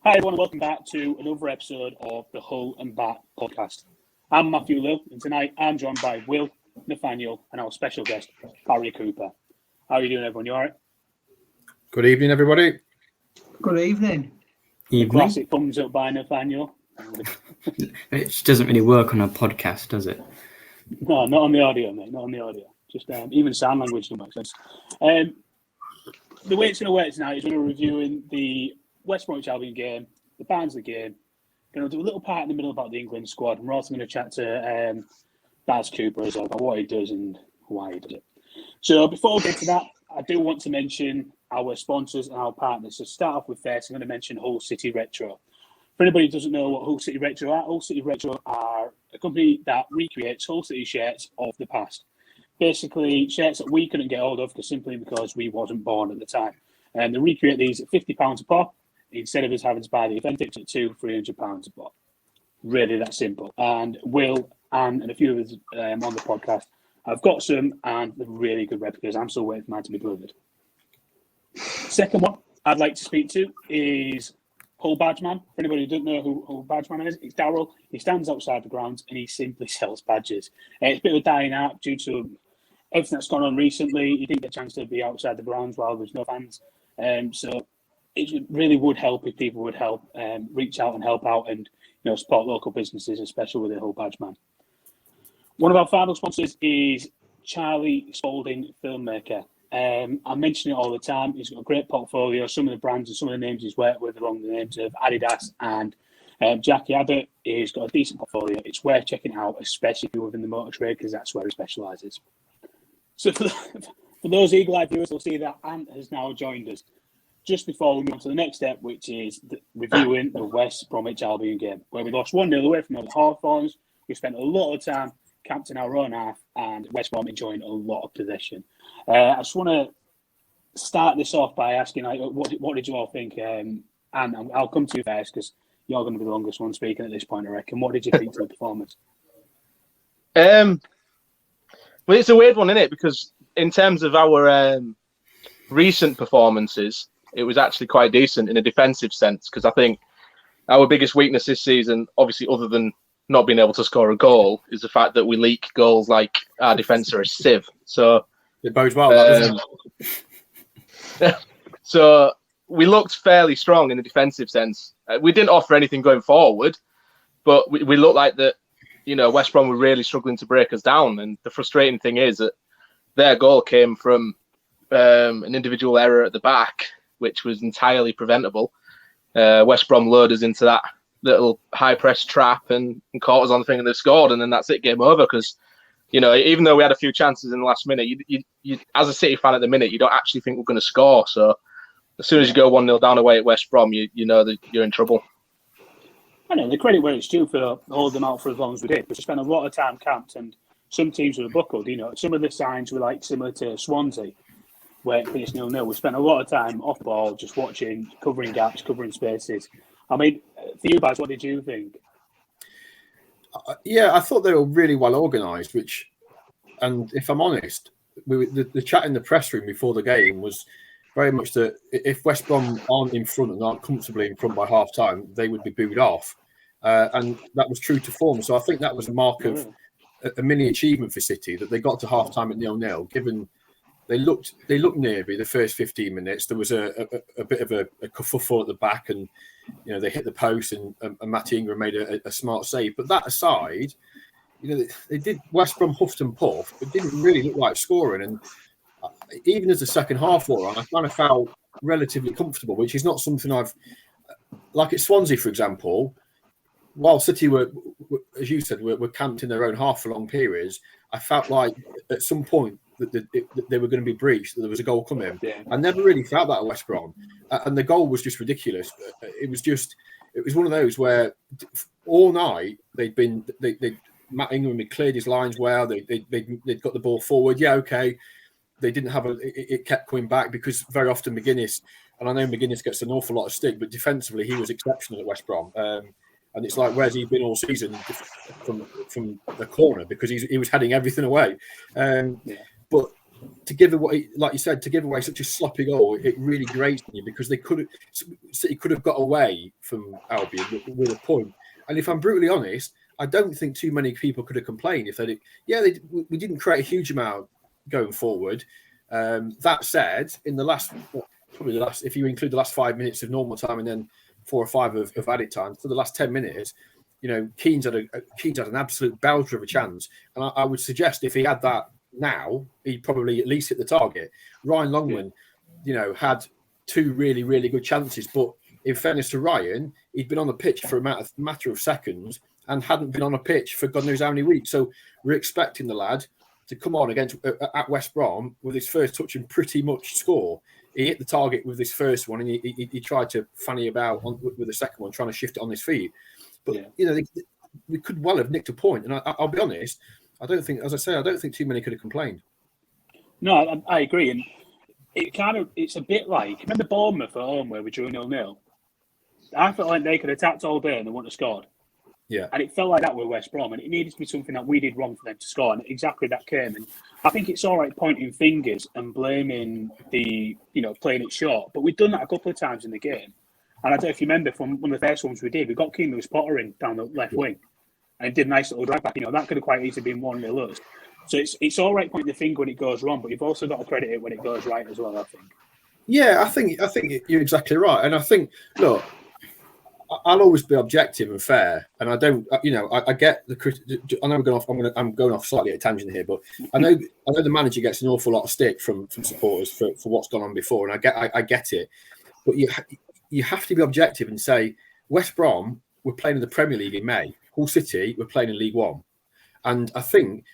Hi everyone, welcome back to another episode of the Hull and Bat podcast. I'm Matthew Lill, and tonight I'm joined by Will, Nathaniel, and our special guest, Harry Cooper. How are you doing, everyone? You all right? Good evening, everybody. Good evening. The classic thumbs up by Nathaniel. It doesn't really work on a podcast, does it? No, not on the audio, mate. Not on the audio. Just even sign language doesn't make sense. The way it's going to work tonight is we're reviewing the West Brom Albion game, the Barnsley game. Going to do a little part in the middle about the England squad, and we're also going to chat to Baz Cooper as well about what he does and why he does it. So before we get to that, I do want to mention our sponsors and our partners. So to start off with first, I'm going to mention Hull City Retro. For anybody who doesn't know what Hull City Retro are, Hull City Retro are a company that recreates Hull City shirts of the past. Basically, shirts that we couldn't get hold of simply because we wasn't born at the time. And they recreate these at £50 a pop, instead of us having to buy the authentics at £200-300 a pop. Really that simple. And Will and a few of us on the podcast have got some, and they're really good replicas. I'm still waiting for mine to be delivered. Second one I'd like to speak to is Hull Badgeman. For anybody who doesn't know who Hull Badgeman is, it's Darryl. He stands outside the grounds and he simply sells badges. It's a bit of a dying art due to everything that's gone on recently. He didn't get a chance to be outside the grounds while there's no fans. So it really would help if people would help reach out and help out and support local businesses, especially with the Hull Badgeman. One of our final sponsors is Charlie Spalding Filmmaker. I mention it all the time. He's got a great portfolio. Some of the brands and some of the names he's worked with along the names of Adidas and Jackie Abbott. He's got a decent portfolio. It's worth checking out, especially if you're within the motor trade, because that's where he specialises. So for those eagle-eyed viewers, we'll see that Ant has now joined us just before we move on to the next step, which is reviewing the West Bromwich Albion game, where we lost 1-0 away from the Hawthorns. We spent a lot of time camped in our own half, and West Brom enjoying a lot of possession. I just want to start this off by asking, what did you all think? And I'll come to you first, because you're going to be the longest one speaking at this point, I reckon. What did you think of the performance? Well, it's a weird one, isn't it? Because in terms of our recent performances, it was actually quite decent in a defensive sense, because I think our biggest weakness this season, obviously other than not being able to score a goal, is the fact that we leak goals like our defence are a sieve. So it bodes well. So we looked fairly strong in the defensive sense. We didn't offer anything going forward, but we looked like that. West Brom were really struggling to break us down. And the frustrating thing is that their goal came from an individual error at the back, which was entirely preventable. West Brom lured us into that little high press trap and caught us on the thing and they scored, and then that's it, game over. Because even though we had a few chances in the last minute, you as a City fan at the minute, you don't actually think we're going to score. So as soon as you go 1-0 down away at West Brom, you know that you're in trouble. I know the credit where it's due for holding them out for as long as we did, because we spent a lot of time camped, and some teams were buckled. Some of the signs were similar to Swansea, where it finished 0-0. We spent a lot of time off ball, just watching, covering gaps, covering spaces. I mean, for you guys, what did you think? I thought they were really well organised, and if I'm honest, the chat in the press room before the game was very much that if West Brom aren't in front and aren't comfortably in front by half time, they would be booed off. And that was true to form. So I think that was a mark of a mini achievement for City, that they got to half time at 0-0, given they looked nervy the first 15 minutes. There was a bit of a kerfuffle at the back, and they hit the post, and Matty Ingram made a smart save. But that aside, they did. West Brom huffed and puffed, but didn't really look like scoring. And even as the second half wore on, I kind of felt relatively comfortable, which is not something I've like at Swansea, for example. While City were, as you said, were camped in their own half for long periods, I felt like at some point that they were going to be breached, that there was a goal coming. Yeah. I never really felt that at West Brom. And the goal was just ridiculous. It was one of those where all night Matt Ingram had cleared his lines well. They'd got the ball forward. Yeah, okay. They didn't have it kept coming back, because very often McGuinness, and I know McGuinness gets an awful lot of stick, but defensively he was exceptional at West Brom. And it's like, where's he been all season from the corner? Because he was heading everything away. But to give away, like you said, to give away such a sloppy goal, it really grates me because City could have got away from Albion with a point. And if I'm brutally honest, I don't think too many people could have complained if they did. Yeah, we didn't create a huge amount going forward. That said, in the last, if you include the last 5 minutes of normal time and then 4 or 5 of added time, for the last 10 minutes, Keane's had an absolute belter of a chance. And I would suggest if he had that now, he'd probably at least hit the target. Ryan Longman, had 2 really, really good chances. But in fairness to Ryan, he'd been on the pitch for a matter of seconds and hadn't been on a pitch for God knows how many weeks. So we're expecting the lad to come on against at West Brom with his first touch and pretty much score. He hit the target with his first one, and he tried to fanny about with the second one, trying to shift it on his feet. But we could well have nicked a point. And I'll be honest, I don't think too many could have complained. No, I agree, and it's a bit like, remember Bournemouth at home where we drew 0-0. I felt like they could have attacked all day and they wouldn't have scored. Yeah, and it felt like that with West Brom, and it needed to be something that we did wrong for them to score, and exactly that came. And I think it's all right pointing fingers and blaming the playing it short, but we've done that a couple of times in the game. And I don't know if you remember from one of the first ones we did, we got Keane Lewis Potter in down the left wing, and it did a nice little drag back. That could have quite easily been 1-0 us. So it's all right pointing the finger when it goes wrong, but you've also got to credit it when it goes right as well, I think. Yeah, I think you're exactly right, and I think look, I'll always be objective and fair, and I don't, I get the. I know I'm going off slightly at a tangent here, but I know the manager gets an awful lot of stick from supporters for what's gone on before, and I get it, but you have to be objective and say West Brom were playing in the Premier League in May, Hull City were playing in League One, and I think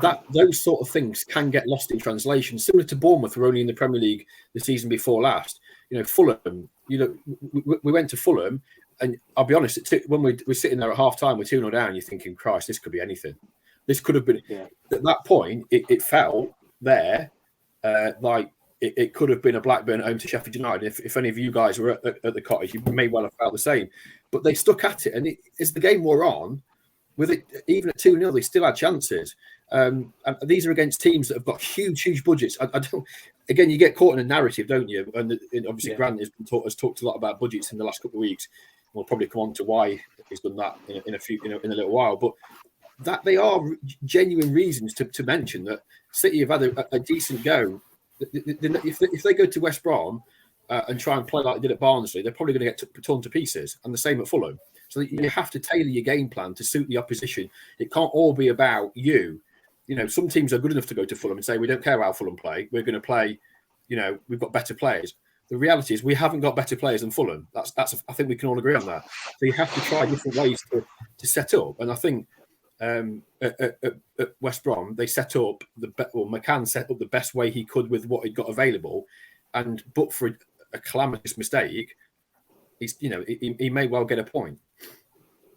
that those sort of things can get lost in translation. Similar to Bournemouth, were only in the Premier League the season before last. Fulham. We went to Fulham. And I'll be honest, when we're sitting there at half time, we're 2-0 down, you're thinking, Christ, this could be anything. This could have been. Yeah. At that point, it felt there like it could have been a Blackburn at home to Sheffield United. If any of you guys were at the Cottage, you may well have felt the same. But they stuck at it. And as the game wore on, with it, even at 2-0, they still had chances. And these are against teams that have got huge budgets. I don't. Again, you get caught in a narrative, don't you? And obviously, Grant has talked a lot about budgets in the last couple of weeks. We'll probably come on to why he's done that in a little while. But that they are genuine reasons to mention that City have had a decent go. If they go to West Brom and try and play like they did at Barnsley, they're probably going to get torn to pieces. And the same at Fulham. So you have to tailor your game plan to suit the opposition. It can't all be about you. Some teams are good enough to go to Fulham and say, we don't care how Fulham play. We're going to play, we've got better players. The reality is we haven't got better players than Fulham. I think we can all agree on that. So you have to try different ways to set up. And I think at West Brom, they set up McCann set up the best way he could with what he'd got available. But for a calamitous mistake, he may well get a point.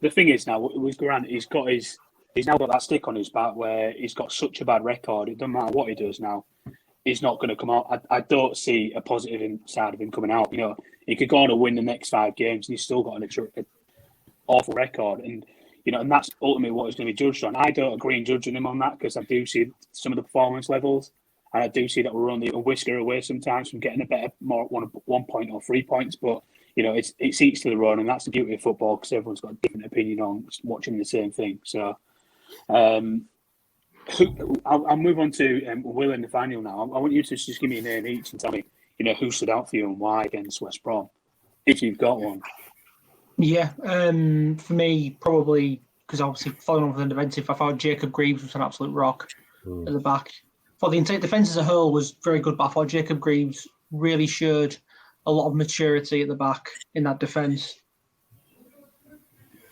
The thing is now, with Grant, he's now got that stick on his back where he's got such a bad record. It doesn't matter what he does now. He's not going to come out. I don't see a positive side of him coming out. He could go on and win the next 5 games and he's still got an awful record. And, and that's ultimately what he's going to be judged on. I don't agree in judging him on that because I do see some of the performance levels. And I do see that we're only a whisker away sometimes from getting a better, more 1 point or 3 points. But, it's each to the run, and that's the beauty of football because everyone's got a different opinion on watching the same thing. So, I'll move on to Will and Nathaniel now. I want you to just give me a name each and tell me, who stood out for you and why against West Brom, if you've got one. Yeah, for me, probably because obviously following on from the defensive, I thought Jacob Greaves was an absolute rock at the back. For the entire defence as a whole was very good, but I thought Jacob Greaves really showed a lot of maturity at the back in that defence.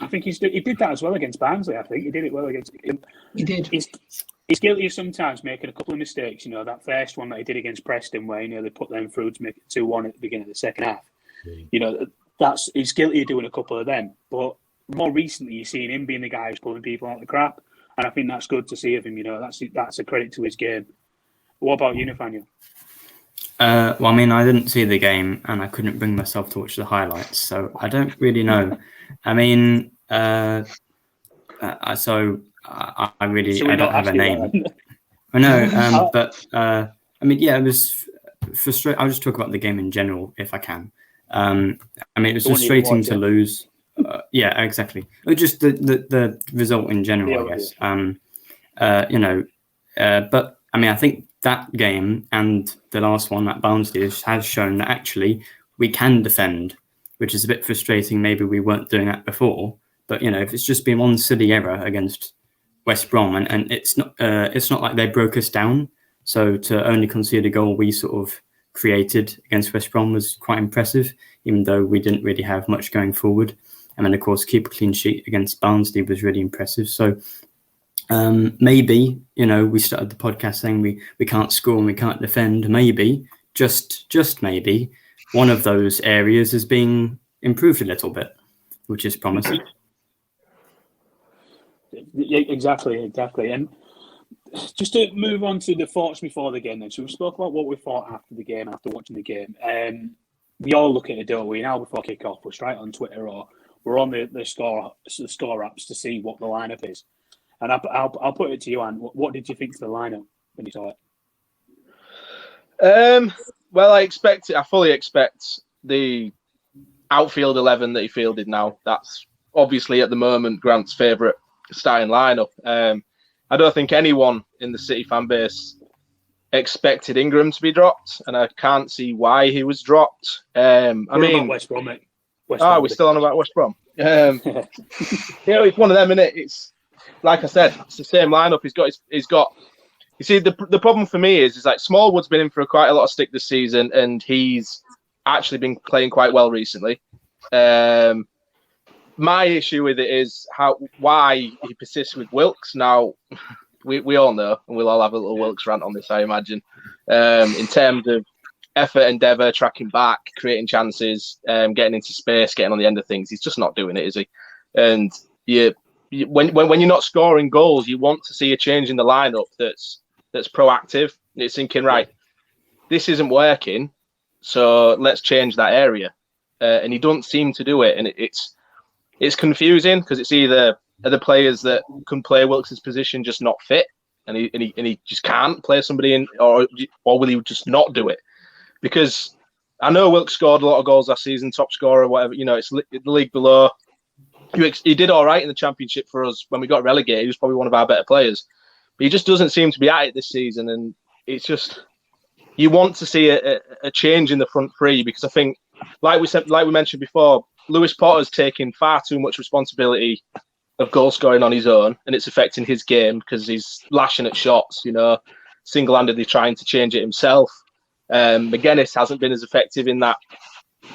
I think he did that as well against Barnsley. I think he did it well against him. He did. He's guilty of sometimes making a couple of mistakes. That first one that he did against Preston where they put them through to make it 2-1 at the beginning of the second half. He's guilty of doing a couple of them. But more recently, you've seen him being the guy who's pulling people out of the crap, and I think that's good to see of him. That's a credit to his game. What about you, Nathaniel? I didn't see the game and I couldn't bring myself to watch the highlights, so I don't really know. I don't have a name. I know, but I mean, yeah, it was frustrating. I'll just talk about the game in general, if I can. I mean, it was frustrating to lose. Yeah, exactly. Just the result in general, I guess. But I mean, I think that game and the last one at Barnsley has shown that actually we can defend, which is a bit frustrating. Maybe we weren't doing that before, but if it's just been one silly error against West Brom, and it's not like they broke us down. So to only concede a goal we sort of created against West Brom was quite impressive, even though we didn't really have much going forward. And then, of course, keep a clean sheet against Barnsley was really impressive. So maybe, we started the podcast saying we can't score and we can't defend. Maybe, just maybe, one of those areas is being improved a little bit, which is promising. Yeah, exactly. And just to move on to the thoughts before the game then. So we spoke about what we thought after the game, after watching the game. We all look at it, don't we? Now before kick-off, we're straight on Twitter or we're on the score apps to see what the lineup is. And I'll put it to you, Anne. What did you think of the lineup when you saw it? Well, I fully expect the outfield 11 that he fielded now. That's obviously at the moment Grant's favourite starting lineup. I don't think anyone in the City fan base expected Ingram to be dropped, and I can't see why he was dropped. About West Brom, mate. We're still on about West Brom. It's one of them, isn't it? It's like I said, it's the same lineup. He's got. You see, the problem for me is like Smallwood's been in for quite a lot of stick this season, and he's actually been playing quite well recently. My issue with it is why he persists with Wilkes. Now, we all know, and we'll all have a little Wilkes rant on this, I imagine. In terms of effort, endeavour, tracking back, creating chances, getting into space, getting on the end of things, he's just not doing it, is he? And when you're not scoring goals, you want to see a change in the lineup that's proactive. It's thinking, right, this isn't working, so let's change that area. And he doesn't seem to do it, and it's confusing because it's either are the players that can play Wilkes' position just not fit, and he just can't play somebody in, or will he just not do it? Because I know Wilkes scored a lot of goals last season, top scorer, whatever. It's the league below. He did all right in the Championship for us when we got relegated. He was probably one of our better players, but he just doesn't seem to be at it this season. And it's just you want to see a change in the front three, because I think, like we mentioned before, Lewis Potter's taking far too much responsibility of goal scoring on his own, and it's affecting his game because he's lashing at shots, single-handedly trying to change it himself. McGuinness hasn't been as effective in that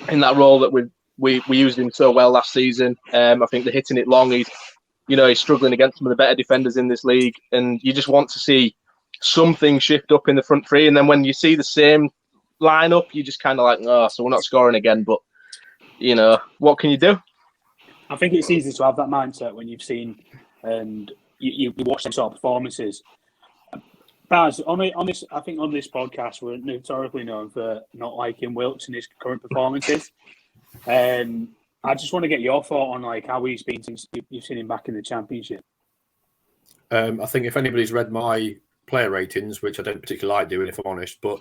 role that we used him so well last season. I think they're hitting it long. He's struggling against some of the better defenders in this league, and you just want to see something shift up in the front three. And then when you see the same lineup, you just kind of like, so we're not scoring again. But what can you do? I think it's easy to have that mindset when you've seen and you watch some sort of performances. Baz, on this podcast, we're notoriously known for not liking Wilkes in his current performances. I just want to get your thought on how he's been since you've seen him back in the Championship. I think if anybody's read my player ratings, which I don't particularly like doing, if I'm honest, but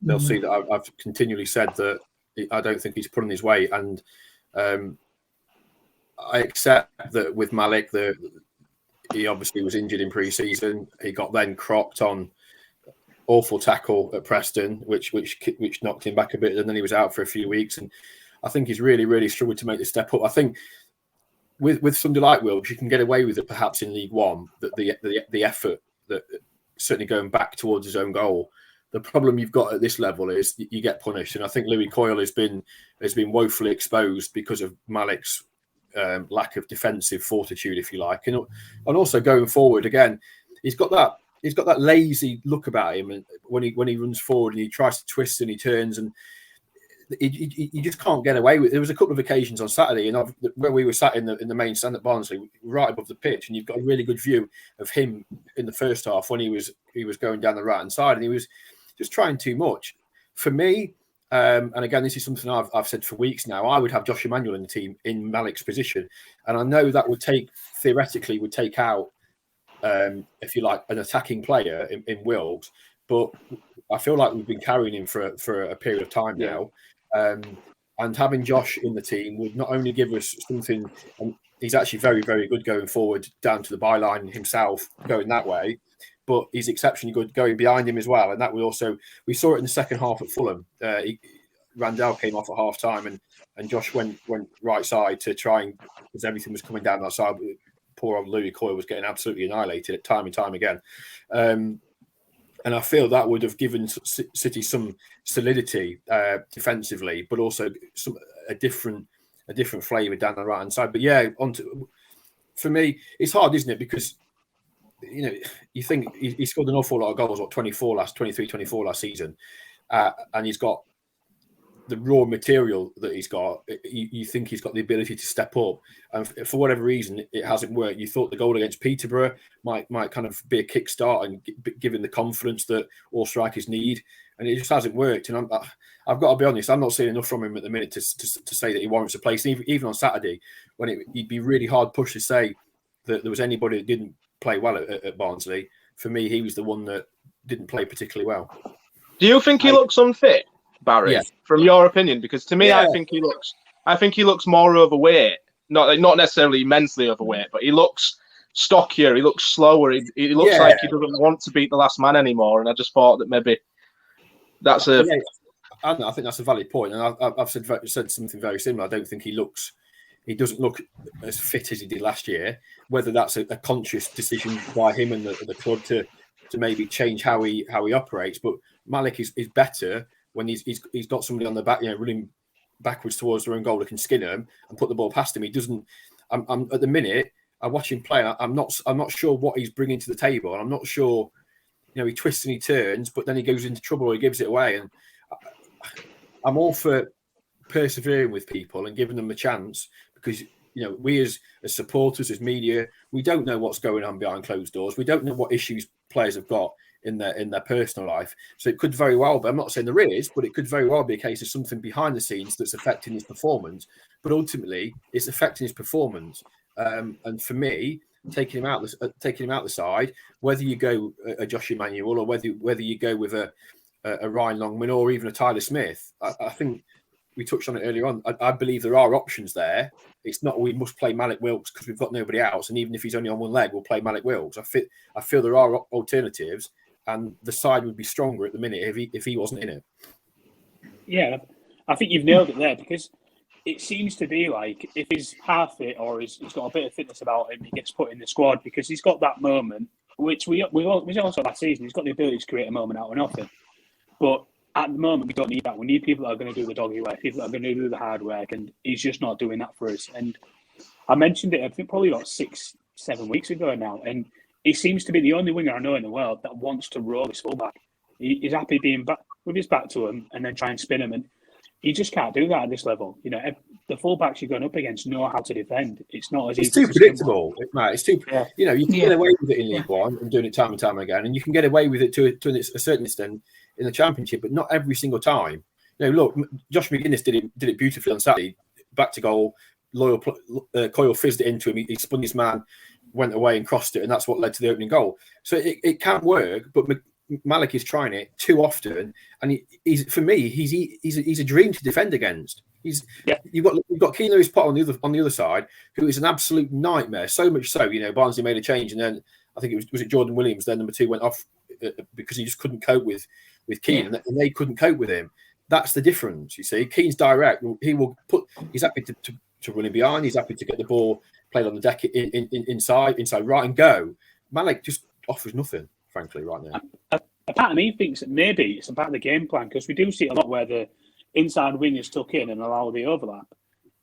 they'll see that I've continually said that I don't think he's pulling his weight, and I accept that with Malik, he obviously was injured in pre-season. He got then crocked on awful tackle at Preston, which knocked him back a bit, and then he was out for a few weeks. And I think he's really, really struggled to make the step up. I think with somebody like Wilkes, you can get away with it perhaps in League One, that the effort that certainly going back towards his own goal. The problem you've got at this level is you get punished, and I think Louis Coyle has been woefully exposed because of Malik's lack of defensive fortitude, if you like, and also going forward again, he's got that lazy look about him, and when he runs forward and he tries to twist and he turns, and you just can't get away with it. There was a couple of occasions on Saturday, and where we were sat in the main stand at Barnsley, right above the pitch, and you've got a really good view of him in the first half when he was going down the right hand side, and he was just trying too much. For me, and again, this is something I've said for weeks now, I would have Josh Emmanuel in the team in Malik's position, and I know that would theoretically take out, if you like, an attacking player in Wilkes. but I feel like we've been carrying him for a period of time now. And having Josh in the team would not only give us something, and he's actually very, very good going forward down to the byline himself, going that way, but he's exceptionally good going behind him as well. And that would also, we saw it in the second half at Fulham. Randall came off at half time and Josh went right side to try and, because everything was coming down that side. Poor old Louis Coyle was getting absolutely annihilated time and time again. And I feel that would have given City some solidity defensively, but also a different flavour down the right hand side. But yeah, for me, it's hard, isn't it? Because you think he scored an awful lot of goals, 23, 24 last season, and he's got the raw material that he's got. You think he's got the ability to step up, and for whatever reason, it hasn't worked. You thought the goal against Peterborough might kind of be a kickstart and give him the confidence that all strikers need, and it just hasn't worked. And I've got to be honest, I'm not seeing enough from him at the minute to say that he warrants a place. Even on Saturday, when he'd be really hard pushed to say that there was anybody that didn't play well at Barnsley. For me, he was the one that didn't play particularly well. Do you think he looks unfit, Barry? Yeah. From your opinion, because to me, I think he looks more overweight. Not necessarily immensely overweight, but he looks stockier. He looks slower. He looks like he doesn't want to beat the last man anymore. And I just thought that maybe that's a. Yeah, I think that's a valid point, and I've said something very similar. I don't think he doesn't look as fit as he did last year. Whether that's a conscious decision by him and the club to maybe change how he operates, but Malik is better when he's got somebody on the back, running backwards towards their own goal that can skin him and put the ball past him. He doesn't. I'm at the minute I watch him play. I'm not sure what he's bringing to the table. I'm not sure. He twists and he turns, but then he goes into trouble or he gives it away. And I'm all for persevering with people and giving them a chance, because we as supporters, as media, we don't know what's going on behind closed doors. We don't know what issues players have got in their personal life. So it could very well be, I'm not saying there is, but it could very well be a case of something behind the scenes that's affecting his performance. But ultimately, it's affecting his performance. And for me, taking him out the side, whether you go a Josh Emmanuel or whether you go with a Ryan Longman or even a Tyler Smith, I think we touched on it earlier on. I believe there are options there. It's not we must play Malik Wilks because we've got nobody else, and even if he's only on one leg, we'll play Malik Wilks. I feel there are alternatives, and the side would be stronger at the minute if he wasn't in it. Yeah, I think you've nailed it there, because it seems to be like if he's half fit or he's got a bit of fitness about him, he gets put in the squad because he's got that moment, which we also last season. He's got the ability to create a moment out of nothing, but at the moment, we don't need that. We need people that are going to do the doggy work, people that are going to do the hard work, and he's just not doing that for us. And I mentioned it, I think probably about 6-7 weeks ago now, and he seems to be the only winger I know in the world that wants to roll his fullback. He's happy being back with his back to him and then try and spin him, and he just can't do that at this level. The fullbacks you're going up against know how to defend. It's not as easy. It's too predictable, mate. It's too. Yeah. You can get away with it in League One and doing it time and time again, and you can get away with it to a certain extent in the Championship, but not every single time. Look, Josh McGuinness did it beautifully on Saturday. Back to goal, Coyle fizzed it into him. He spun his man, went away and crossed it, and that's what led to the opening goal. So it can work, but Malik is trying it too often, and he's for me he's a dream to defend against. You've got Keane Lewis Potter on the other side, who is an absolute nightmare. So much so, Barnsley made a change, and then I think it was it Jordan Williams. Then number 2 went off because he just couldn't cope with Keane, and they couldn't cope with him. That's the difference. You see, Keane's direct. He's happy to run in behind. He's happy to get the ball played on the deck inside right and go. Malik just offers nothing, frankly, right now. A part of me thinks that maybe it's about the game plan, because we do see a lot where the inside wing is tuck in and allow the overlap.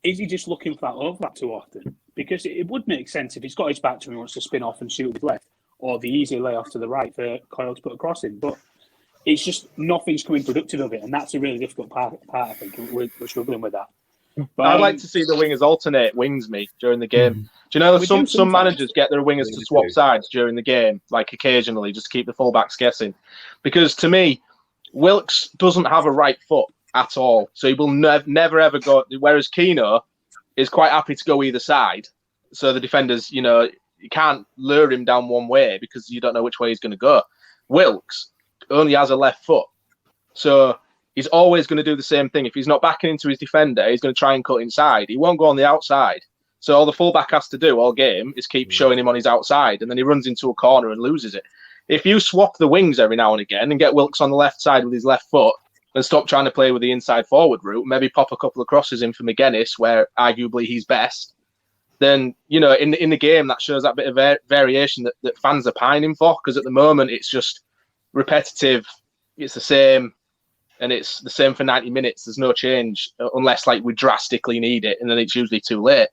Is he just looking for that overlap too often? Because it would make sense if he's got his back to him and wants to spin off and shoot with left, or the easy layoff to the right for Coyle to put a cross in. But it's just nothing's coming productive of it, and that's a really difficult part. I think we're struggling with that. But I'd like to see the wingers alternate wings during the game. Do you know some managers get their wingers to swap sides during the game, like occasionally, just to keep the fullbacks guessing? Because to me, Wilks doesn't have a right foot at all, so he will never ever go. Whereas Keno is quite happy to go either side, so the defenders, you can't lure him down one way because you don't know which way he's going to go. Wilks only has a left foot. So he's always going to do the same thing. If he's not backing into his defender, he's going to try and cut inside. He won't go on the outside. So all the fullback has to do all game is keep showing him on his outside, and then he runs into a corner and loses it. If you swap the wings every now and again and get Wilkes on the left side with his left foot and stop trying to play with the inside forward route, maybe pop a couple of crosses in for McGuinness, where arguably he's best, then, you know, in the game, that shows that bit of variation that fans are pining for, because at the moment it's just repetitive. It's the same, and it's the same for 90 minutes. There's no change unless like we drastically need it, and then it's usually too late.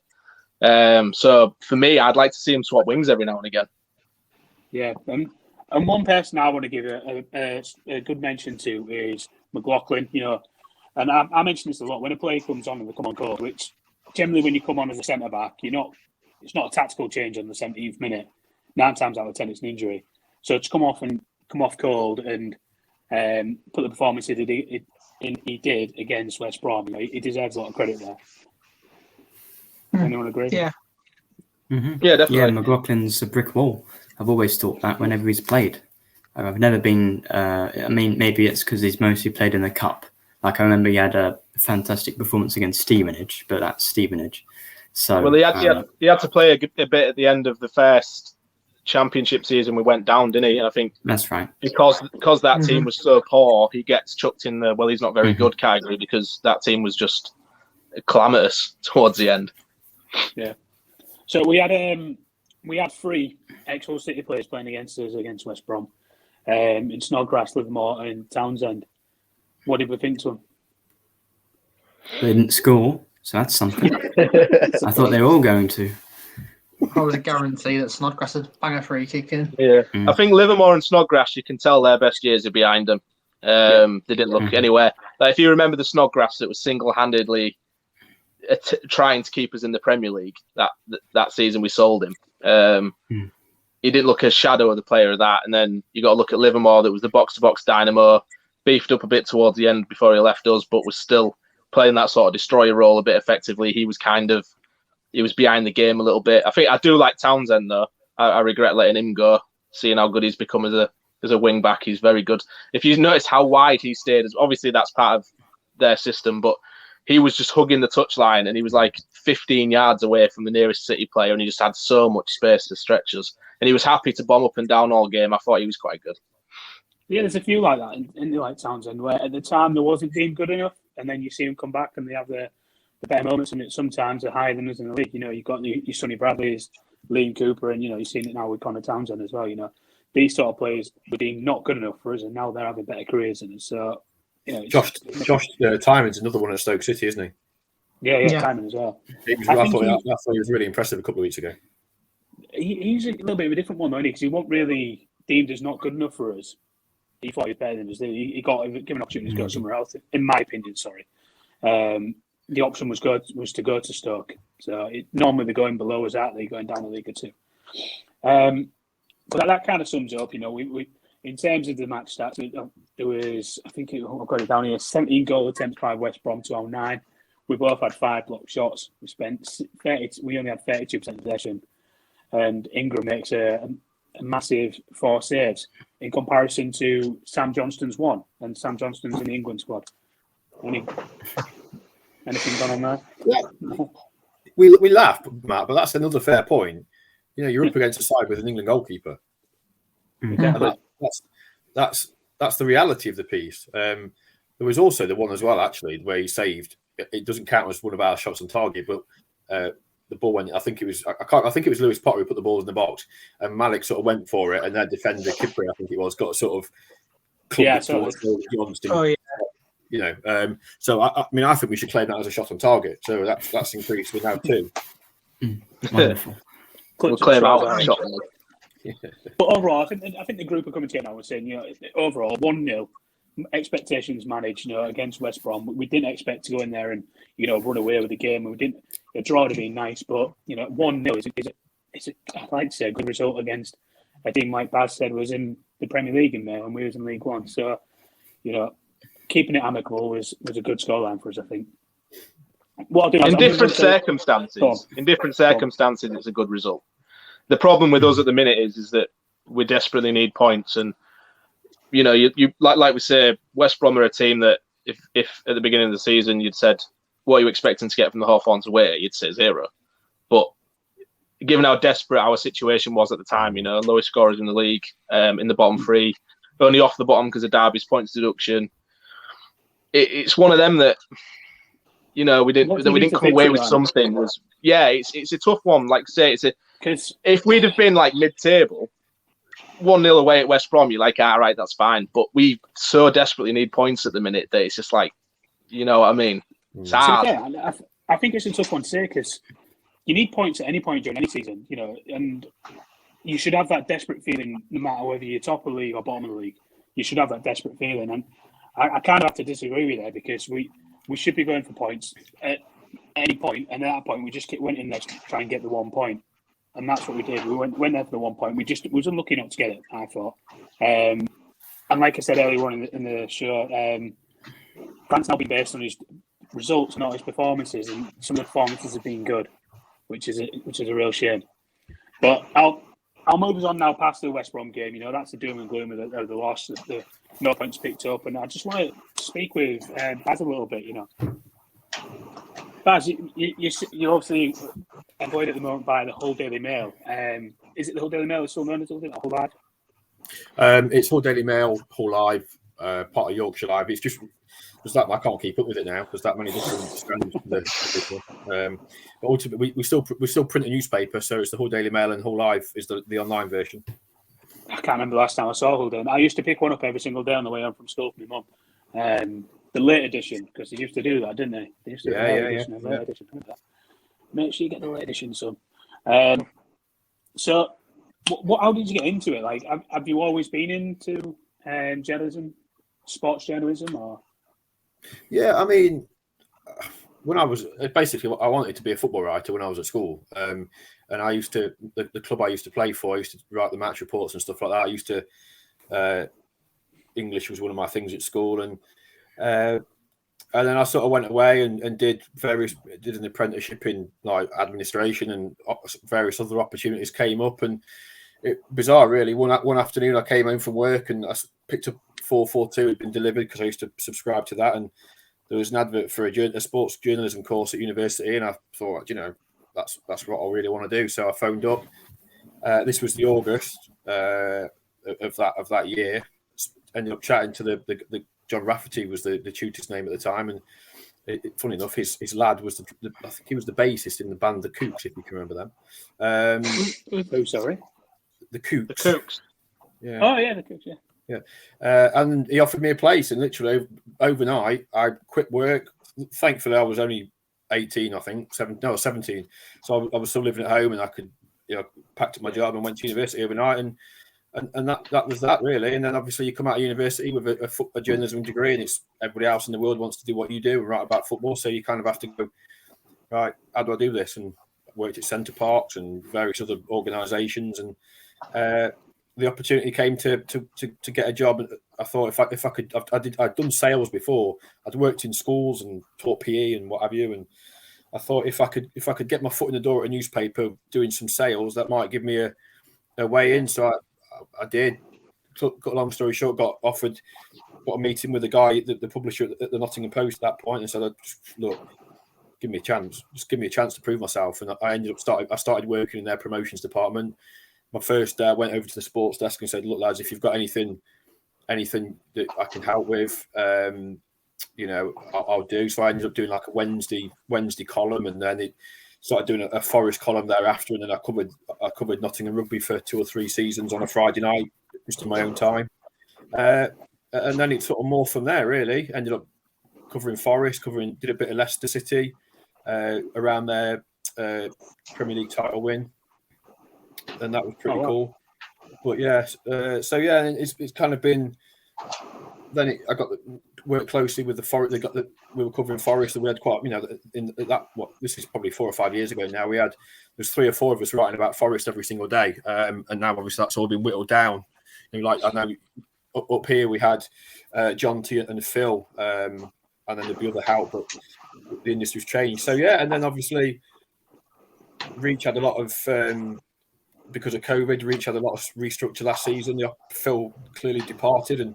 So for me, I'd like to see him swap wings every now and again. Yeah, and one person I want to give a good mention to is McLaughlin. You know, and I mention this a lot when a player comes on and they come on cold, which generally when you come on as a centre back, it's not a tactical change on the 70th minute. 9 times out of 10, it's an injury. So to come off cold and put the performance he did against West Brom, you know, he deserves a lot of credit there. Anyone agree? Yeah. Mm-hmm. Yeah, definitely. Yeah, McLaughlin's a brick wall. I've always thought that whenever he's played. I've never been, I mean, maybe it's because he's mostly played in the Cup. Like I remember he had a fantastic performance against Stevenage, but that's Stevenage. So, well, he had to play a bit at the end of the first Championship season. We went down, didn't he? And I think that's right. Because that team was so poor, he gets chucked in the, well, he's not very good category, because that team was just calamitous towards the end. Yeah. So we had 3 ex-Hull City players playing against us against West Brom, in Snodgrass, Livermore, and Townsend. What did we think to them? They didn't score, so that's something. I thought they were all going to. I was a guarantee that Snodgrass would bang a free kick in. Yeah, I think Livermore and Snodgrass, you can tell their best years are behind them. They didn't look anywhere. Like if you remember the Snodgrass that was single-handedly trying to keep us in the Premier League that season we sold him. He didn't look a shadow of the player of that. And then you got to look at Livermore, that was the box-to-box dynamo, beefed up a bit towards the end before he left us, but was still playing that sort of destroyer role a bit effectively. He was behind the game a little bit. I do like Townsend though. I regret letting him go, seeing how good he's become as a wing back. He's very good. If you notice how wide he stayed, obviously that's part of their system, but he was just hugging the touchline and he was like 15 yards away from the nearest City player, and he just had so much space to stretch us. And he was happy to bomb up and down all game. I thought he was quite good. Yeah, there's a few like that in like Townsend, where at the time there wasn't deemed good enough, and then you see them come back and they have the better moments, and sometimes they're higher than us in the league. You know, you've got your Sonny Bradleys, Liam Cooper, and, you know, you've seen it now with Connor Townsend as well. You know, these sort of players were deemed not good enough for us, and now they're having better careers than us. So, you know, Josh Tymon's another one at Stoke City, isn't he? Yeah, Tymon as well. I thought he was really impressive a couple of weeks ago. He's a little bit of a different one, though, because he wasn't really deemed as not good enough for us. He thought he was better than us. He got given opportunity to go somewhere else. In my opinion, sorry. The option was to go to Stoke. So normally they're going below us out, they're going down a league or two. But that kind of sums up, you know, we in terms of the match stats, there was, I think I've got it down here, 17 goal attempts by West Brom to our 9. We both had 5 blocked shots. We only had 32% possession. And Ingram makes a massive 4 saves in comparison to Sam Johnston's 1. And Sam Johnston's in the England squad. Anything gone on there? Yeah. We laugh, Matt, but that's another fair point. You know, you're up against a side with an England goalkeeper. That's the reality of the piece. There was also the one as well, actually, where he saved. It doesn't count as one of our shots on target, but the ball went. I think it was Lewis Potter who put the ball in the box, and Malik sort of went for it, and their defender Kipri, I think it was, got sort of Johnston. Oh yeah. You know, so I mean, I think we should claim that as a shot on target. So that's increased. We're now 2. Wonderful. We'll claim our shot. But overall, I think the group are coming together now and saying, you know, overall 1-0, expectations managed. You know, against West Brom, we didn't expect to go in there and, you know, run away with the game. We didn't. A draw would have been nice, but, you know, 1-0 is I'd like to say a good result against a team like Baz said was in the Premier League in May and we was in League One. So, you know, keeping it amicable was a good scoreline for us, I think. In different circumstances, it's a good result. The problem with us at the minute is that we desperately need points, and you know, you like we say, West Brom are a team that if at the beginning of the season you'd said, what are you expecting to get from the Hawthorns away, you'd say 0. But given how desperate our situation was at the time, you know, lowest scorers in the league, in the bottom 3, only off the bottom because of Derby's points deduction. It's one of them that, you know, we didn't come away with something. It's a tough one. Like I say, if we'd have been like mid-table, 1-0 away at West Brom, you're like, all right, that's fine. But we so desperately need points at the minute that it's just like, you know what I mean? It's hard. I think it's a tough one to say because you need points at any point during any season, you know, and you should have that desperate feeling no matter whether you're top of the league or bottom of the league. You should have that desperate feeling. And I kind of have to disagree with that because we should be going for points at any point, and at that point we just went in there to try and get the 1 point. And that's what we did. We went there for the 1 point. We was unlucky not to get it, I thought. And like I said earlier on in the show, Grant's now been based on his results, not his performances, and some of the performances have been good, which is a real shame. But I'll move us on now past the West Brom game. You know, that's the doom and gloom of the loss that the no points picked up. And I just want to speak with Baz a little bit, you know. Baz, you obviously employed at the moment by the Hull Daily Mail. Is it the Hull Daily Mail that's still known as Hull Live? It's Hull Daily Mail, Hull Live, part of Yorkshire Live. It's just that I can't keep up with it now because that many different strands. But ultimately, we still print a newspaper, so it's the Hull Daily Mail and Hull Live is the online version. I can't remember the last time I saw Hull Daily. I used to pick one up every single day on the way home from school for my mum. The late edition, because they used to do that, didn't they? They used to do late edition. Make sure you get the late edition, son. So, how did you get into it? Like, have you always been into journalism, sports journalism, or? Yeah, I mean, when I was basically, I wanted to be a football writer when I was at school, and I used to the club I used to play for. I used to write the match reports and stuff like that. I used to English was one of my things at school, and then I sort of went away and did an apprenticeship in like administration, and various other opportunities came up, and it bizarre really. One afternoon I came home from work and I picked up 442 had been delivered because I used to subscribe to that, and there was an advert for a sports journalism course at university, and I thought, you know, that's what I really want to do. So I phoned up. This was the August of that year. Ended up chatting to the John Rafferty was the tutor's name at the time, and funny enough, his lad was I think he was the bassist in the band The Kooks, if you can remember them. Who? Sorry, The Kooks. The Kooks. Yeah. Oh yeah, The Kooks. Yeah. Yeah, and he offered me a place, and literally overnight I quit work. Thankfully, I was only 18, I think, 17. So I was still living at home, and I could, you know, packed up my job and went to university overnight, and that was that really. And then obviously you come out of university with a journalism degree, and it's everybody else in the world wants to do what you do and write about football. So you kind of have to go, right, how do I do this? And worked at Centre Parks and various other organisations, and the opportunity came to get a job. I thought if I could, I'd done sales before. I'd worked in schools and taught PE and what have you, and I thought if I could get my foot in the door at a newspaper doing some sales, that might give me a way in. So I did. Cut a long story short, got a meeting with the guy, the publisher at the Nottingham Post at that point, and said, look, give me a chance. Just give me a chance to prove myself. And I started working in their promotions department. My first day, I went over to the sports desk and said, look, lads, if you've got anything that I can help with, you know, I'll do. So I ended up doing like a Wednesday column, and then it started doing a Forest column thereafter, and then I covered Nottingham rugby for 2 or 3 seasons on a Friday night, just in my own time. And then it sort of morphed from there, really. Ended up covering Forest, did a bit of Leicester City around their Premier League title win. And that was pretty cool. But yeah, it's kind of been. Then I got work closely with the Forest. We were covering Forest, and we had quite, you know, in that. This is probably 4 or 5 years ago now. There's 3 or 4 of us writing about Forest every single day, and now obviously that's all been whittled down. You know, like I know up here we had John T and Phil, and then there'd be other help, but the industry's changed. So yeah, and then obviously Reach had a lot of because of COVID, Reach had a lot of restructure last season. Phil clearly departed, and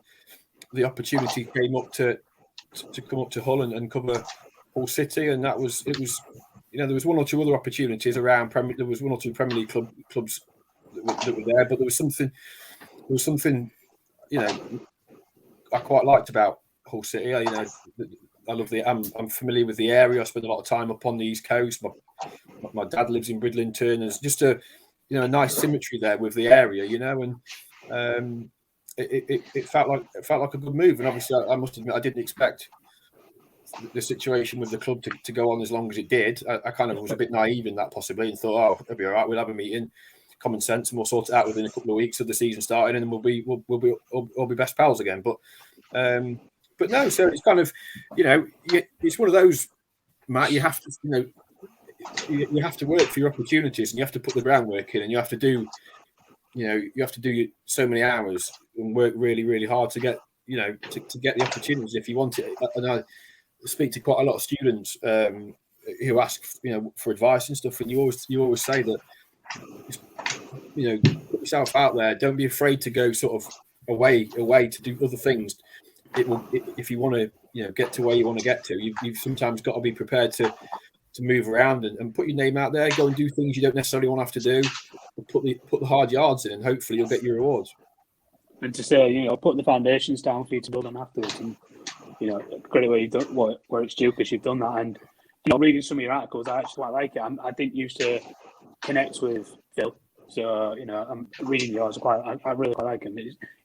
the opportunity came up to come up to Hull and cover Hull City, and it was there was one or two other opportunities around there was one or two Premier League clubs that were there, but there was something I quite liked about Hull City. I love I'm familiar with the area. I spend a lot of time up on the East Coast. My dad lives in Bridlington. There's just a nice symmetry there with the area, and it felt like a good move. And obviously, I must admit, I didn't expect the situation with the club to go on as long as it did. I kind of was a bit naive in that possibly, and thought, oh, it'll be all right. We'll have a meeting, common sense, and we'll sort it out within a couple of weeks of the season starting, and then we'll be best pals again. But no, so it's kind of it's one of those, Matt. You have to you have to work for your opportunities, and you have to put the groundwork in, and you have to do so many hours and work really, really hard to get to get the opportunities if you want it. And I speak to quite a lot of students who ask for advice and stuff, and you always say that put yourself out there. Don't be afraid to go sort of away to do other things. If you want to get to where you want to get to, you've sometimes got to be prepared to move around and put your name out there. Go and do things you don't necessarily want to have to do. Put the hard yards in, and hopefully you'll get your rewards. And to say, put the foundations down for you to build on afterwards, and credit where you've done where it's due, because you've done that. And reading some of your articles, I actually quite like it. I didn't used to connect with Phil, so I'm reading yours. I really quite like them.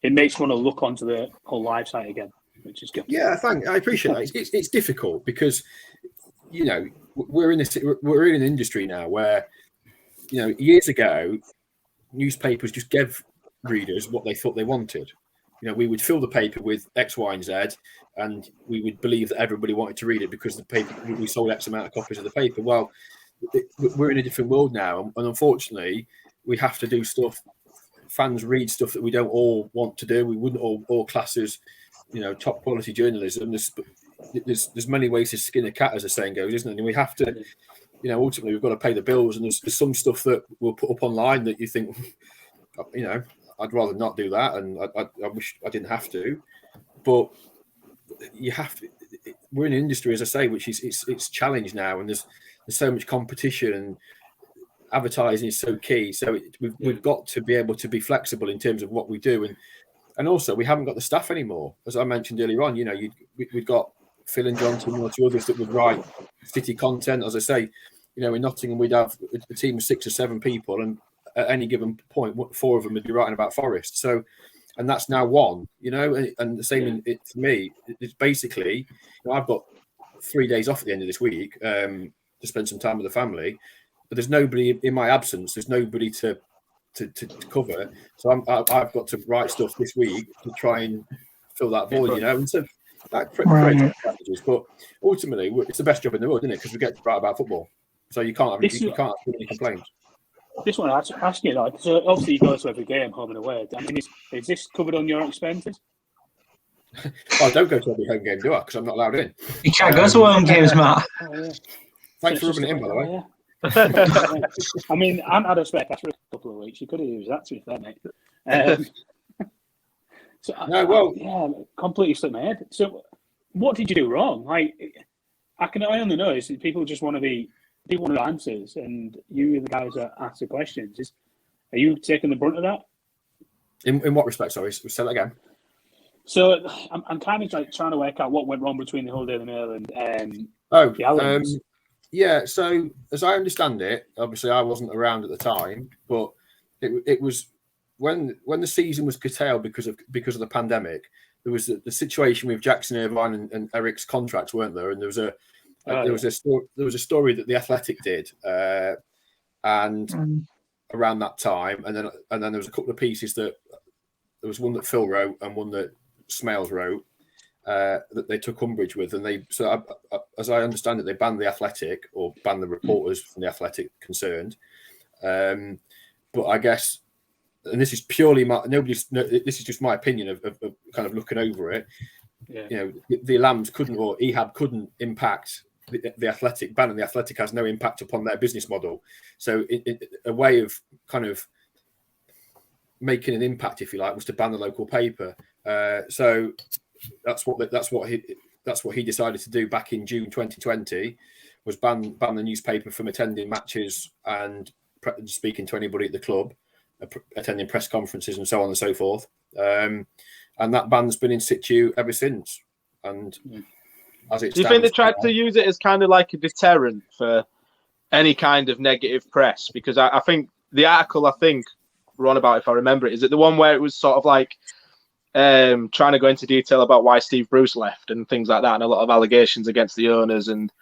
It makes me want to look onto the whole live site again, which is good. Yeah, I appreciate that. It's difficult because we're in an industry now where years ago newspapers just gave readers what they thought they wanted. We would fill the paper with X, Y, and Z, and we would believe that everybody wanted to read it because the paper, we sold X amount of copies of the paper. Well, we're in a different world now, and unfortunately, we have to do stuff. Fans read stuff that we don't all want to do. We wouldn't all class as, top quality journalism. There's many ways to skin a cat, as the saying goes, isn't it? And we have to, ultimately, we've got to pay the bills. And there's some stuff that we'll put up online that you think, I'd rather not do that, and I wish I didn't have to. But you have to. We're in an industry, as I say, which is it's challenged now, and there's so much competition, and advertising is so key. So we've got to be able to be flexible in terms of what we do, and also we haven't got the staff anymore, as I mentioned earlier on. We've got Phil and Johnson, one or two others that would write city content. As I say, in Nottingham we'd have a team of 6 or 7 people, and at any given point, 4 of them would be writing about Forest. So, and that's now one, and the same for me. It's basically, I've got 3 days off at the end of this week to spend some time with the family, but there's nobody in my absence. There's nobody to cover. So I've got to write stuff this week to try and fill that void, And so that creates strategies. But ultimately, it's the best job in the world, isn't it? Because we get to write about football. So you can't have any complaints. This one, I ask you, so obviously you go to every game, home and away. I mean, is this covered on your expenses? I don't go to every home game, do I? Because I'm not allowed in. You can't go to home games, Matt. Thanks for rubbing it in, by the way. I mean, I had a spare cash for a couple of weeks. You could have used that, to be fair, mate. Completely slipped my head. So, what did you do wrong? I only know is that people just want to be. People want answers, and you are the guys that ask the questions. Are you taking the brunt of that? In what respect? Sorry, say that again. So I'm kind of trying to work out what went wrong between the Hull Daily Mail and the Allens. Yeah. So as I understand it, obviously I wasn't around at the time, but it was when the season was curtailed because of the pandemic. There was the situation with Jackson Irvine and Eric's contracts, weren't there? And there was a story that the Athletic did, and around that time, and then there was a couple of pieces that there was one that Phil wrote and one that Smales wrote that they took umbrage with, and as I understand it, they banned the Athletic or banned the reporters from the Athletic concerned. But I guess, and this is purely this is just my opinion of kind of looking over it. Yeah. The Lambs couldn't, or EHAB couldn't impact the Athletic ban, and the Athletic has no impact upon their business model. So a way of kind of making an impact, if you like, was to ban the local paper. So that's what he decided to do back in June 2020, was ban the newspaper from attending matches and speaking to anybody at the club, attending press conferences and so on and so forth. And that ban's been in situ ever since. And as it do you think they tried to use it as kind of like a deterrent for any kind of negative press? Because I think the article we're on about, if I remember it, is it the one where it was sort of like trying to go into detail about why Steve Bruce left and things like that, and a lot of allegations against the owners and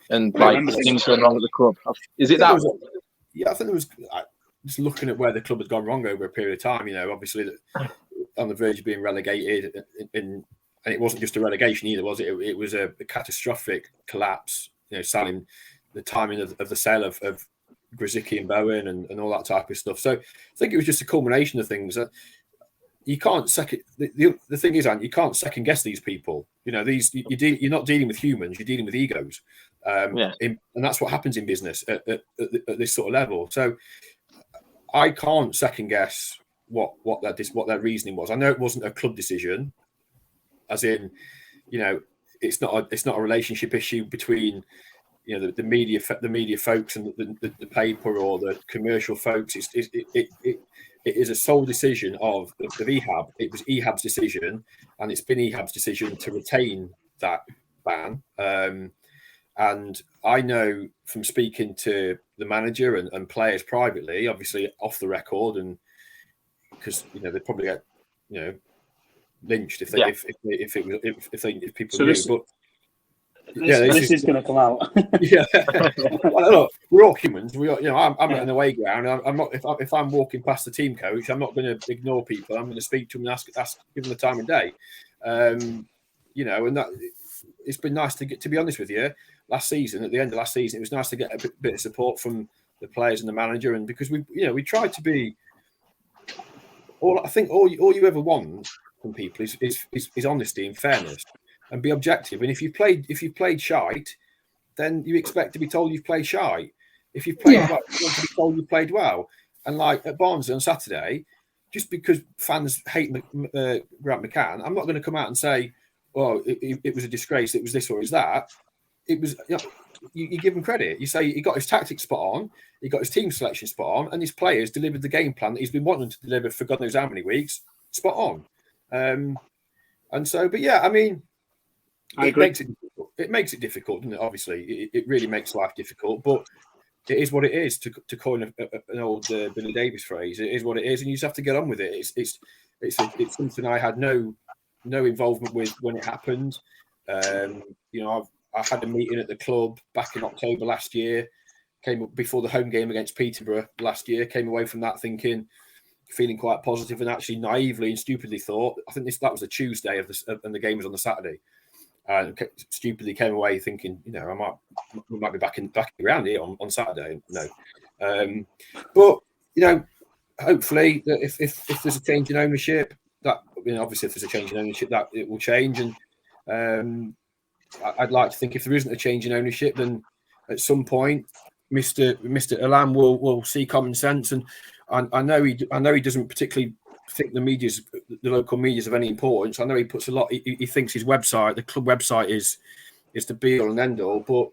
like things going wrong at the club. Is it that? Yeah, I think there was. Just looking at where the club had gone wrong over a period of time, obviously on the verge of being relegated, and it wasn't just a relegation either, was it? It was a catastrophic collapse. Selling the timing of the sale of Grzycki and Bowen and all that type of stuff. So I think it was just a culmination of things that you can't second. The thing is, you can't second guess these people. You're not dealing with humans; you're dealing with egos, and that's what happens in business at this sort of level. So I can't second guess what their reasoning was. I know it wasn't a club decision, as in, it's not a relationship issue between the media folks and the paper or the commercial folks. It is a sole decision of EHAB. It was EHAB's decision, and it's been EHAB's decision to retain that ban. And I know from speaking to the manager and players privately, obviously off the record, and because they probably get lynched if people knew. This is going to come out. Yeah, well, look, we're all humans. I'm at an away ground. I'm not. If I'm walking past the team coach, I'm not going to ignore people. I'm going to speak to them and ask give them the time of day. And that it's been nice to be honest with you. At the end of last season, it was nice to get a bit of support from the players and the manager, and because we tried to be. I think all you ever want from people is honesty and fairness, and be objective. And if you've played shite, then you expect to be told you've played shite. If you've played well, you want to be told you played well. And like at Barnsley on Saturday, just because fans hate Grant McCann, I'm not going to come out and say, "Oh, it was a disgrace. It was this or it was that." It was. You give him credit. You say he got his tactics spot on, he got his team selection spot on, and his players delivered the game plan that he's been wanting to deliver for God knows how many weeks, spot on. And so, but yeah, I mean, it makes it difficult, doesn't it? Obviously, it really makes life difficult, but it is what it is. To coin an old Billy Davies phrase, it is what it is, and you just have to get on with it. It's something I had no involvement with when it happened. I had a meeting at the club back in October last year. Came up before the home game against Peterborough last year. Came away from that feeling quite positive, and actually naively and stupidly thought. I think that was the Tuesday and the game was on the Saturday. And stupidly came away thinking, we might be back around here on Saturday. No, but hopefully if there's a change in ownership, that obviously if there's a change in ownership, that it will change. And I'd like to think if there isn't a change in ownership, then at some point, Mr. Elam will see common sense. And I know he doesn't particularly think the local media is of any importance. I know he puts a lot. He thinks his website, the club website, is the be all and end all. But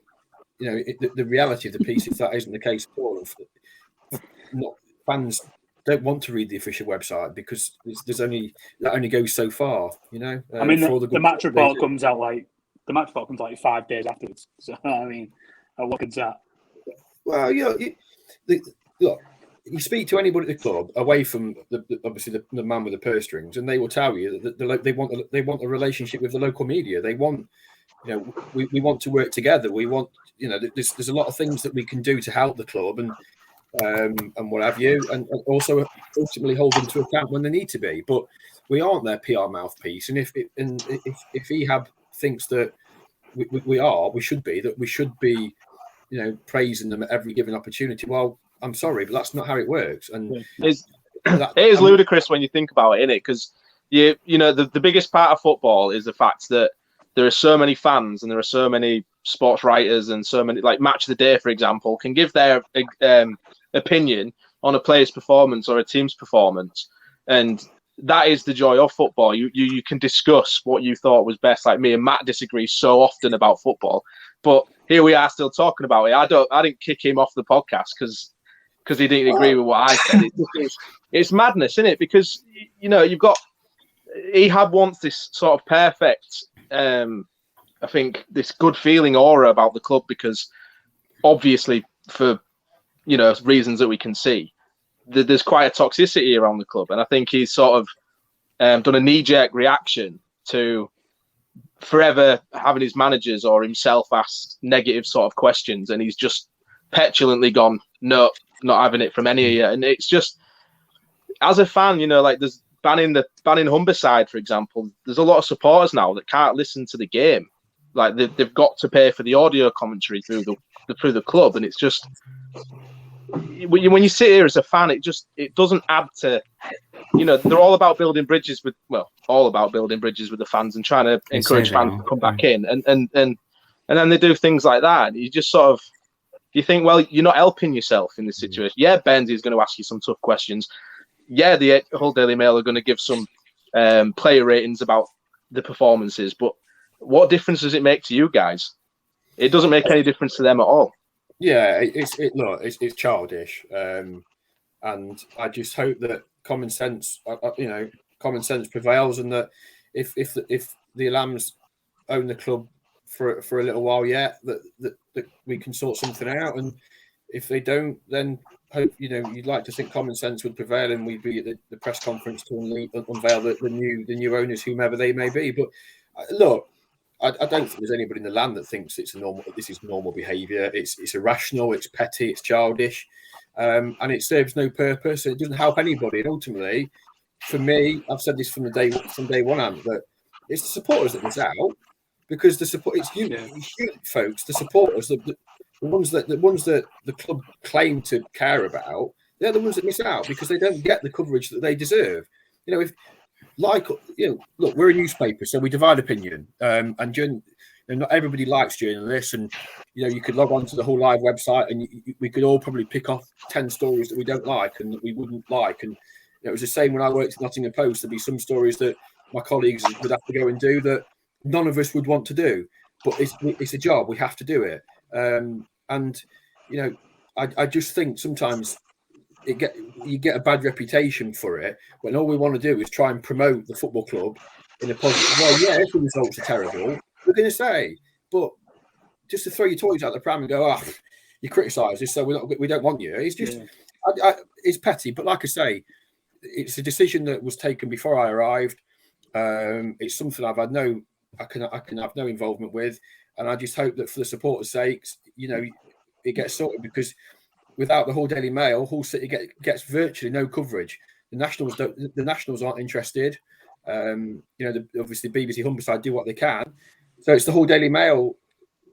the reality of the piece is that isn't the case at all. Fans don't want to read the official website because that only goes so far. I mean, the match report comes out like 5 days afterwards. So I mean, what good's that? Well, look. You speak to anybody at the club away from obviously the man with the purse strings, and they will tell you that they want a relationship with the local media. They want, we want to work together. We want, there's a lot of things that we can do to help the club and what have you, and also ultimately hold them to account when they need to be. But we aren't their PR mouthpiece, and if EHAB thinks that we should be, praising them at every given opportunity. Well, I'm sorry, but that's not how it works. And it is ludicrous when you think about it, isn't it? Because the biggest part of football is the fact that there are so many fans and there are so many sports writers and so many, like Match of the Day, for example, can give their opinion on a player's performance or a team's performance. And that is the joy of football. You can discuss what you thought was best. Like me and Matt disagree so often about football, but here we are still talking about it. I didn't kick him off the podcast because he didn't agree with what I said. It's madness, isn't it? Because you've got Ehab wants this sort of perfect, I think, this good feeling aura about the club because obviously for reasons that we can see, there's quite a toxicity around the club, and I think he's sort of done a knee-jerk reaction to forever having his managers or himself asked negative sort of questions, and he's just petulantly gone, no, not having it from any of you. And it's just, as a fan, like there's banning Humberside, for example. There's a lot of supporters now that can't listen to the game. Like they've got to pay for the audio commentary through the club, and it's just when you sit here as a fan, it doesn't add to. They're all about building bridges with the fans and trying to encourage fans to come back in, and then they do things like that. And you just sort of think, well, you're not helping yourself in this situation. Yeah, Benzi is going to ask you some tough questions. Yeah, the Hull Daily Mail are going to give some player ratings about the performances, but what difference does it make to you guys? It doesn't make any difference to them at all. Yeah, it's childish, and I just hope that common sense prevails, and that if the Lambs own the club for a little while yet, that we can sort something out, and if they don't, then hope you'd like to think common sense would prevail, and we'd be at the press conference to unveil the new owners, whomever they may be. But look, I don't think there's anybody in the land that thinks this is normal behaviour. It's irrational, it's petty, it's childish, and it serves no purpose. It doesn't help anybody. And ultimately, for me, I've said this from day one, that it's the supporters that miss out, because it's you folks, the supporters, the ones that the club claim to care about. They're the ones that miss out because they don't get the coverage that they deserve. Look, we're a newspaper, so we divide opinion, and not everybody likes journalists. And you could log on to the Hull Live website, and we could all probably pick off 10 stories that we don't like and that we wouldn't like. And it was the same when I worked at Nottingham Post. There'd be some stories that my colleagues would have to go and do that none of us would want to do, but it's a job. We have to do it. I just think sometimes you get a bad reputation for it when all we want to do is try and promote the football club in a positive way. Yeah, if the results are terrible, we're going to say, but just to throw your toys out the pram and go, you criticise us, so we don't want you. It's just, it's petty. But like I say, it's a decision that was taken before I arrived. It's something I can have no involvement with, and I just hope that for the supporters' sakes, it gets sorted, because without the Hull Daily Mail, Hull City gets virtually no coverage. The Nationals aren't interested. Obviously BBC Humberside do what they can, so it's the Hull Daily Mail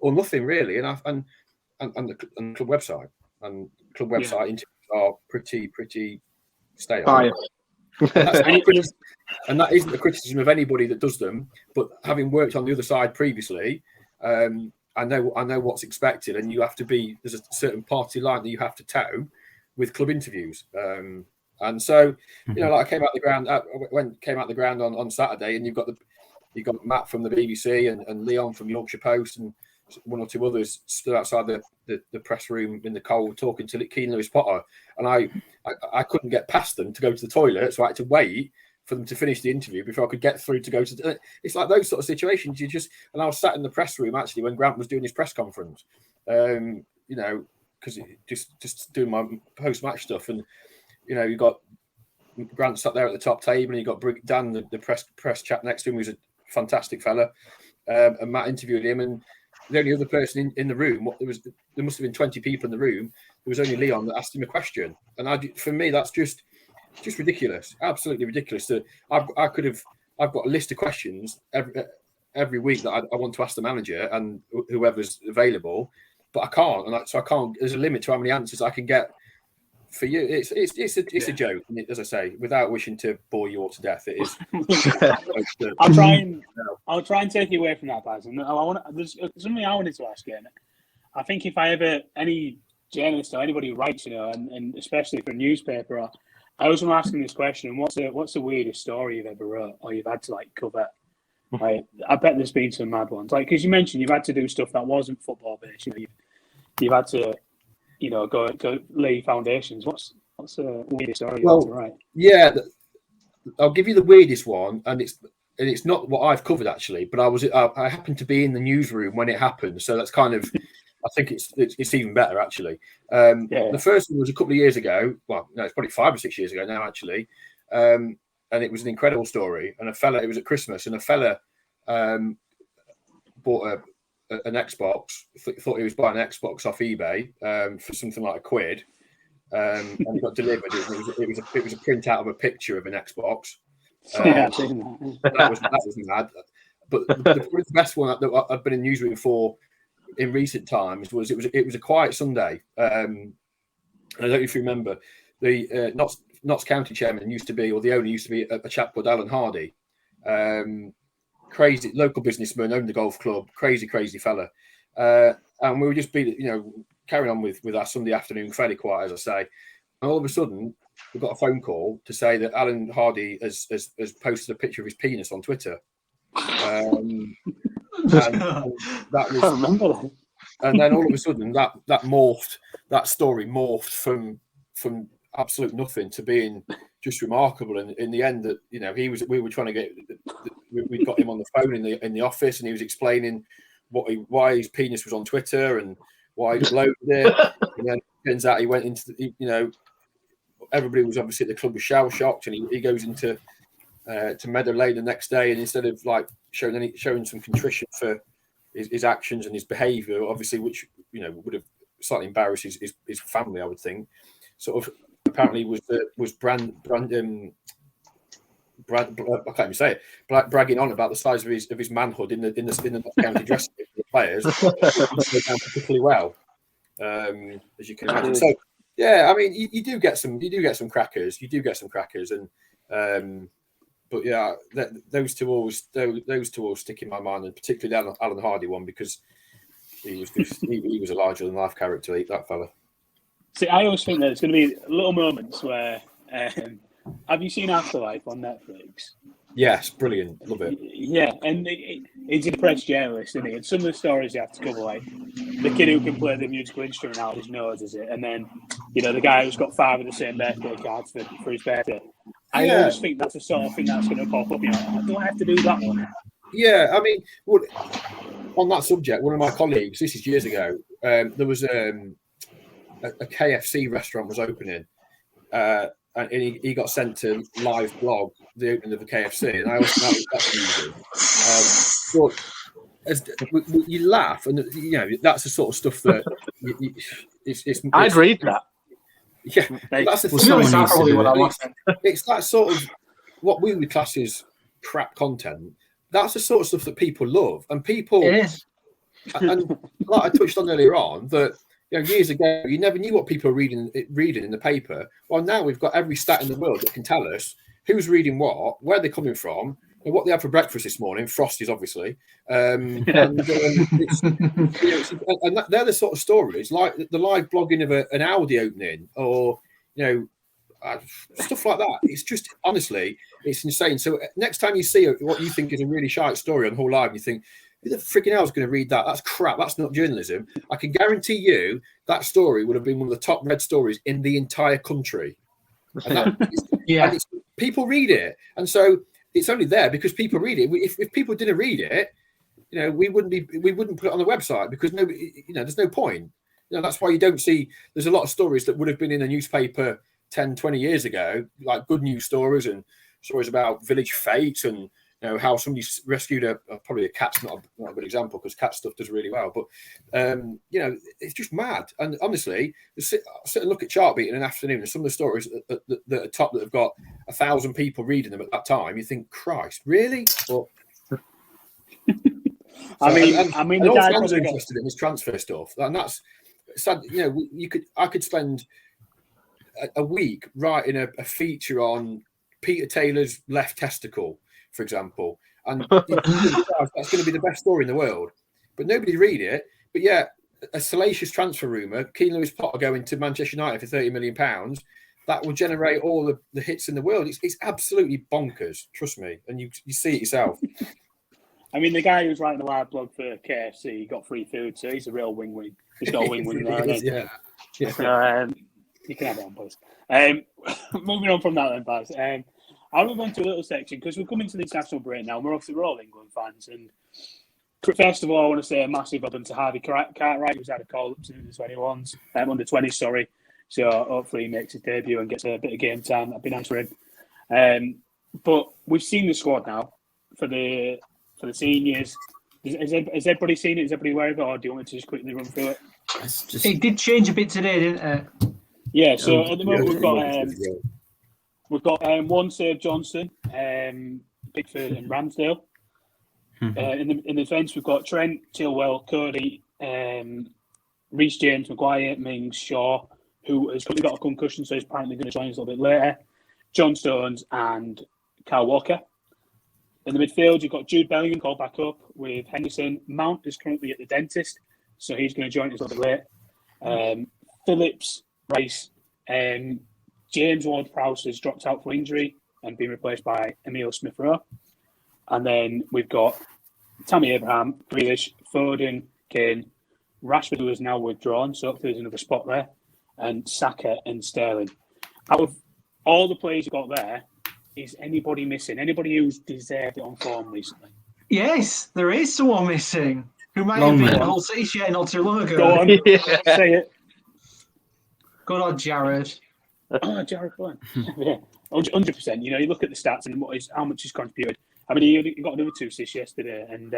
or nothing really. And the club website interviews are pretty stale. And that isn't a criticism of anybody that does them, but having worked on the other side previously, I know what's expected, and there's a certain party line that you have to toe with club interviews. And so, I came out the ground on Saturday, and you've got Matt from the BBC and Leon from Yorkshire Post and one or two others stood outside the press room in the cold talking to Keane Lewis Potter, and I couldn't get past them to go to the toilet, so I had to wait for them to finish the interview before I could get through to go to. It's like those sort of situations. And I was sat in the press room actually when Grant was doing his press conference, because just doing my post match stuff, and you got Grant sat there at the top table, and you got Dan, the press chap next to him, who's a fantastic fella, and Matt interviewed him, and the only other person in the room, there must have been 20 people in the room. There was only Leon that asked him a question, and for me that's just ridiculous, absolutely ridiculous. I've got a list of questions every week that I want to ask the manager and whoever's available, but I can't, and so I can't. There's a limit to how many answers I can get for you. It's a joke, as I say, without wishing to bore you all to death. It is. I'll try and take you away from that, Baz. And there's something I wanted to ask you. I think if I ever any journalist or anybody who writes, and especially for a newspaper, I was asking this question. What's the weirdest story you've ever wrote or you've had to like cover? Like, I bet there's been some mad ones. Like, because you mentioned you've had to do stuff that wasn't football based. You know, you've had to, go lay foundations. What's the weirdest story you had to write? Yeah, I'll give you the weirdest one, and it's not what I've covered actually, but I happened to be in the newsroom when it happened, so that's kind of. I think it's even better actually. The first one was a couple of years ago. Well, no, it's probably 5 or 6 years ago now actually. And it was an incredible story. And it was at Christmas, and a fella bought an Xbox. Thought he was buying an Xbox off eBay for something like £1, and it got delivered. It was a printout of a picture of an Xbox. I've seen that. That was mad. But the best one that I've been in newsroom for in recent times was it was a quiet Sunday. I don't know if you remember the Notts County chairman used to be, or the owner used to be, a chap called Alan Hardy. Crazy local businessman, owned the golf club, crazy fella. And we were just carrying on with our Sunday afternoon fairly quiet, as I say. And all of a sudden, we got a phone call to say that Alan Hardy has posted a picture of his penis on Twitter. And that was, I remember that. And then all of a sudden, that story morphed from absolute nothing to being just remarkable. And in the end, that we were trying to we got him on the phone in the office, and he was explaining why his penis was on Twitter and why he uploaded it. And then it turns out he went into everybody was obviously at the club was shell shocked, and he goes into to Meadow Lane the next day, and instead of like showing some contrition for his actions and his behaviour, obviously, which would have slightly embarrassed his family, I would think. Sort of apparently was Brand I can't even say it. Bragging on about the size of his manhood in the county dressing room for the players, down particularly well, as you can imagine. So yeah, I mean, you do get some crackers, and but yeah, those two always stick in my mind, and particularly the Alan Hardy one, because he was a larger than life character, that fella. See, I always think that there's going to be little moments where. Have you seen Afterlife on Netflix? Yes, brilliant. Love it. Yeah, and he's a press journalist, isn't he? And some of the stories you have to cover, like the kid who can play the musical instrument out of his nose, is it? And then, the guy who's got 5 of the same birthday cards for his birthday. I always think that's the sort of thing that's going to pop up. Do I have to do that one? Yeah, I mean, on that subject, one of my colleagues, this is years ago, there was a KFC restaurant was opening. And he got sent to live blog the opening of the KFC, and I always thought that's easy. But you laugh, and that's the sort of stuff that I'd read that. Yeah, that's it's that sort of what we would class as crap content. That's the sort of stuff that people love, and people. It is. And like I touched on earlier on, that. Years ago, you never knew what people are reading in the paper. Well, now we've got every stat in the world that can tell us who's reading what, where they're coming from, and what they had for breakfast this morning. Frosties, obviously. And they're the sort of stories, like the live blogging of an Audi opening, or stuff like that. It's just, honestly, it's insane. So next time you see what you think is a really shite story on Hull Live, you think, who the freaking hell is going to read that? That's crap. That's not journalism. I can guarantee you that story would have been one of the top read stories in the entire country. And people read it, and so it's only there because people read it. If people didn't read it, we wouldn't put it on the website, because nobody, there's no point. That's why you don't see. There's a lot of stories that would have been in a newspaper 10, 20 years ago, like good news stories and stories about village fate and. How somebody rescued probably a cat's not a good example, because cat stuff does really well, but it's just mad. And honestly, sit and look at Chartbeat in an afternoon, and some of the stories that are top that have got 1,000 people reading them at that time, you think, Christ, really? But, I mean, the guy fans are interested in his transfer stuff, and that's sad. I could spend a week writing a feature on Peter Taylor's left testicle, for example, and that's going to be the best story in the world, but nobody read it. But yeah, a salacious transfer rumour, Keane Lewis Potter going to Manchester United for £30 million, that will generate all the hits in the world. It's absolutely bonkers, trust me. And you see it yourself. I mean, the guy who's writing the live blog for KFC got free food, so he's a real wing-wing. He's got a wing-wing there. Yeah. So, you can have it on, boys. Moving on from that then, Baz. I'll move on to a little section because we're coming to the international break now. We're all England fans. And first of all, I want to say a massive welcome to Harvey Cartwright, who's had a call up to the 21s, under 20s, sorry. So hopefully he makes his debut and gets a bit of game time. That'd be nice for him. But we've seen the squad now for the seniors. Has everybody seen it? Is everybody aware of it? Or do you want me to just quickly run through it? It did change a bit today, didn't it? Yeah, so at the moment we've got one Save Johnson, Pickford and Ramsdale. In the defence, we've got Trent, Chilwell, Cody, Reece James, Maguire, Mings, Shaw, who has currently got a concussion, so he's apparently going to join us a little bit later, John Stones and Kyle Walker. In the midfield, you've got Jude Bellingham called back up with Henderson. Mount is currently at the dentist, so he's going to join us a little bit late. Phillips, Rice, James Ward-Prowse has dropped out for injury and been replaced by Emile Smith-Rowe. And then we've got Tammy Abraham, Grealish, Foden, Kane, Rashford, who is now withdrawn, so hopefully there's another spot there, and Saka and Sterling. Out of all the players you've got there, is anybody missing? Anybody who's deserved it on form recently? Yes, there is someone missing who might have been in the whole City shirt not too long ago. Go on, say it. Good on Jared. Oh, Jared Bowen. Yeah, 100%. You know, you look at the stats and how much he's contributed. I mean, he got another 2 assists yesterday, and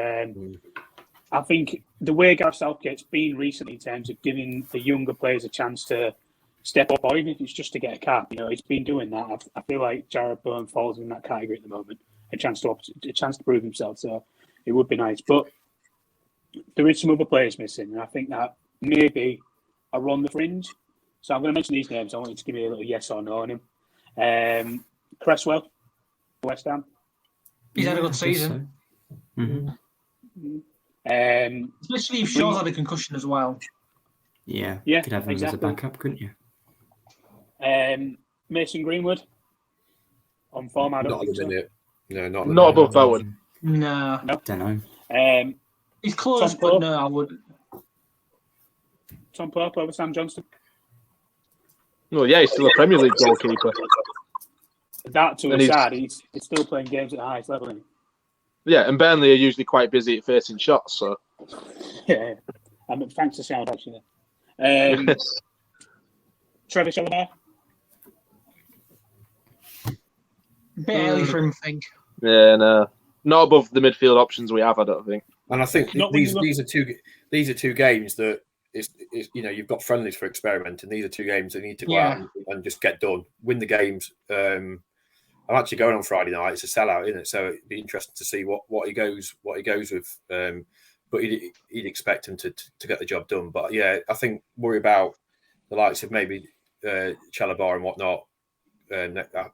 I think the way Gareth Southgate's been recently in terms of giving the younger players a chance to step up, or even if it's just to get a cap, you know, he's been doing that. I feel like Jared Bowen falls in that category at the moment, a chance to prove himself. So it would be nice, but there is some other players missing, and I think that maybe are on the fringe. So I'm going to mention these names. I want you to give me a little yes or no on him. Cresswell, West Ham. He's had a good season. So. Mm-hmm. Especially if Shaw's had a concussion as well. Yeah, you could have him as a backup, couldn't you? Mason Greenwood on form. I don't think so. No, not above Bowen. No. Don't know. He's close, but no, I wouldn't. Tom Pope over Sam Johnston. Well, yeah, he's still a Premier League goalkeeper. That to his side, he's still playing games at the highest level. Isn't he? Yeah, and Burnley are usually quite busy at facing shots, so. Yeah, thanks to Sound actually. Trevor Chalobah. Bit early for him, I think. Yeah, no, not above the midfield options we have, I don't think. And I think these are two games that is you know, you've got friendlies for experiment, and these are 2 games that need to go out and just get done, win the games. I'm actually going on Friday night. It's a sellout, isn't it? So it'd be interesting to see what he goes with. But he'd expect him to get the job done. But yeah, I think worry about the likes of maybe Chalobah and whatnot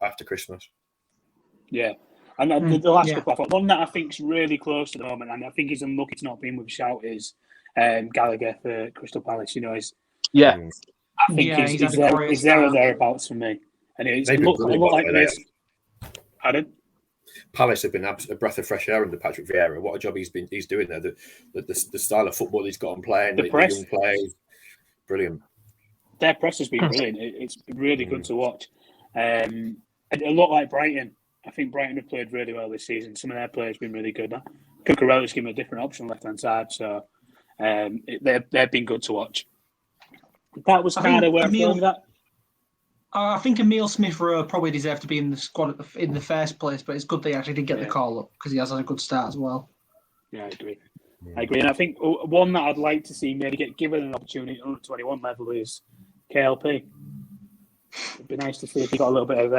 after Christmas. Yeah. And the last couple, one that I think's really close to the moment, and I think he's unlucky to not be in with a shout, is Gallagher for Crystal Palace. You know, I think he's there or thereabouts for me. And it's look like this. Pardon? Palace have been a breath of fresh air under Patrick Vieira. What a job he's doing there. The style of football he's got on playing, the young players, brilliant. Their press has been brilliant. It's really good to watch. A lot like Brighton. I think Brighton have played really well this season. Some of their players have been really good. Cucurella's given a different option on the left-hand side, so they've been good to watch. That was kind of where I feel with that. I think Emile Smith-Rowe probably deserved to be in the squad in the first place, but it's good they actually did get the call up because he has had a good start as well. Yeah, I agree. And I think one that I'd like to see maybe get given an opportunity at under 21 level is KLP. It'd be nice to see if he got a little bit of.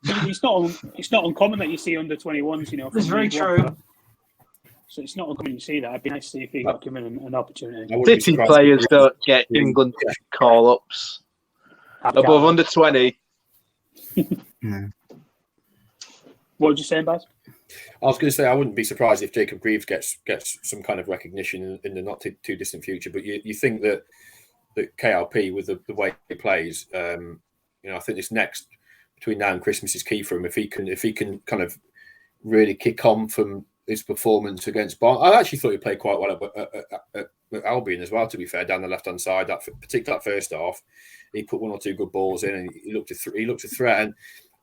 It's not uncommon that you see under 21s. You know, it's very true. So it's not uncommon to see that. It'd be nice to see if he got given an opportunity. City players don't get England call-ups. Above under 20. What would you say, Baz? I was going to say I wouldn't be surprised if Jacob Greaves gets some kind of recognition in the not too distant future. But you think that KLP, with the way he plays, I think this next between now and Christmas is key for him. If he can kind of really kick on from his performance against Barnsley. I actually thought he played quite well at Albion as well, to be fair, down the left-hand side, particularly that first half. He put 1 or 2 good balls in, and he looked a threat. And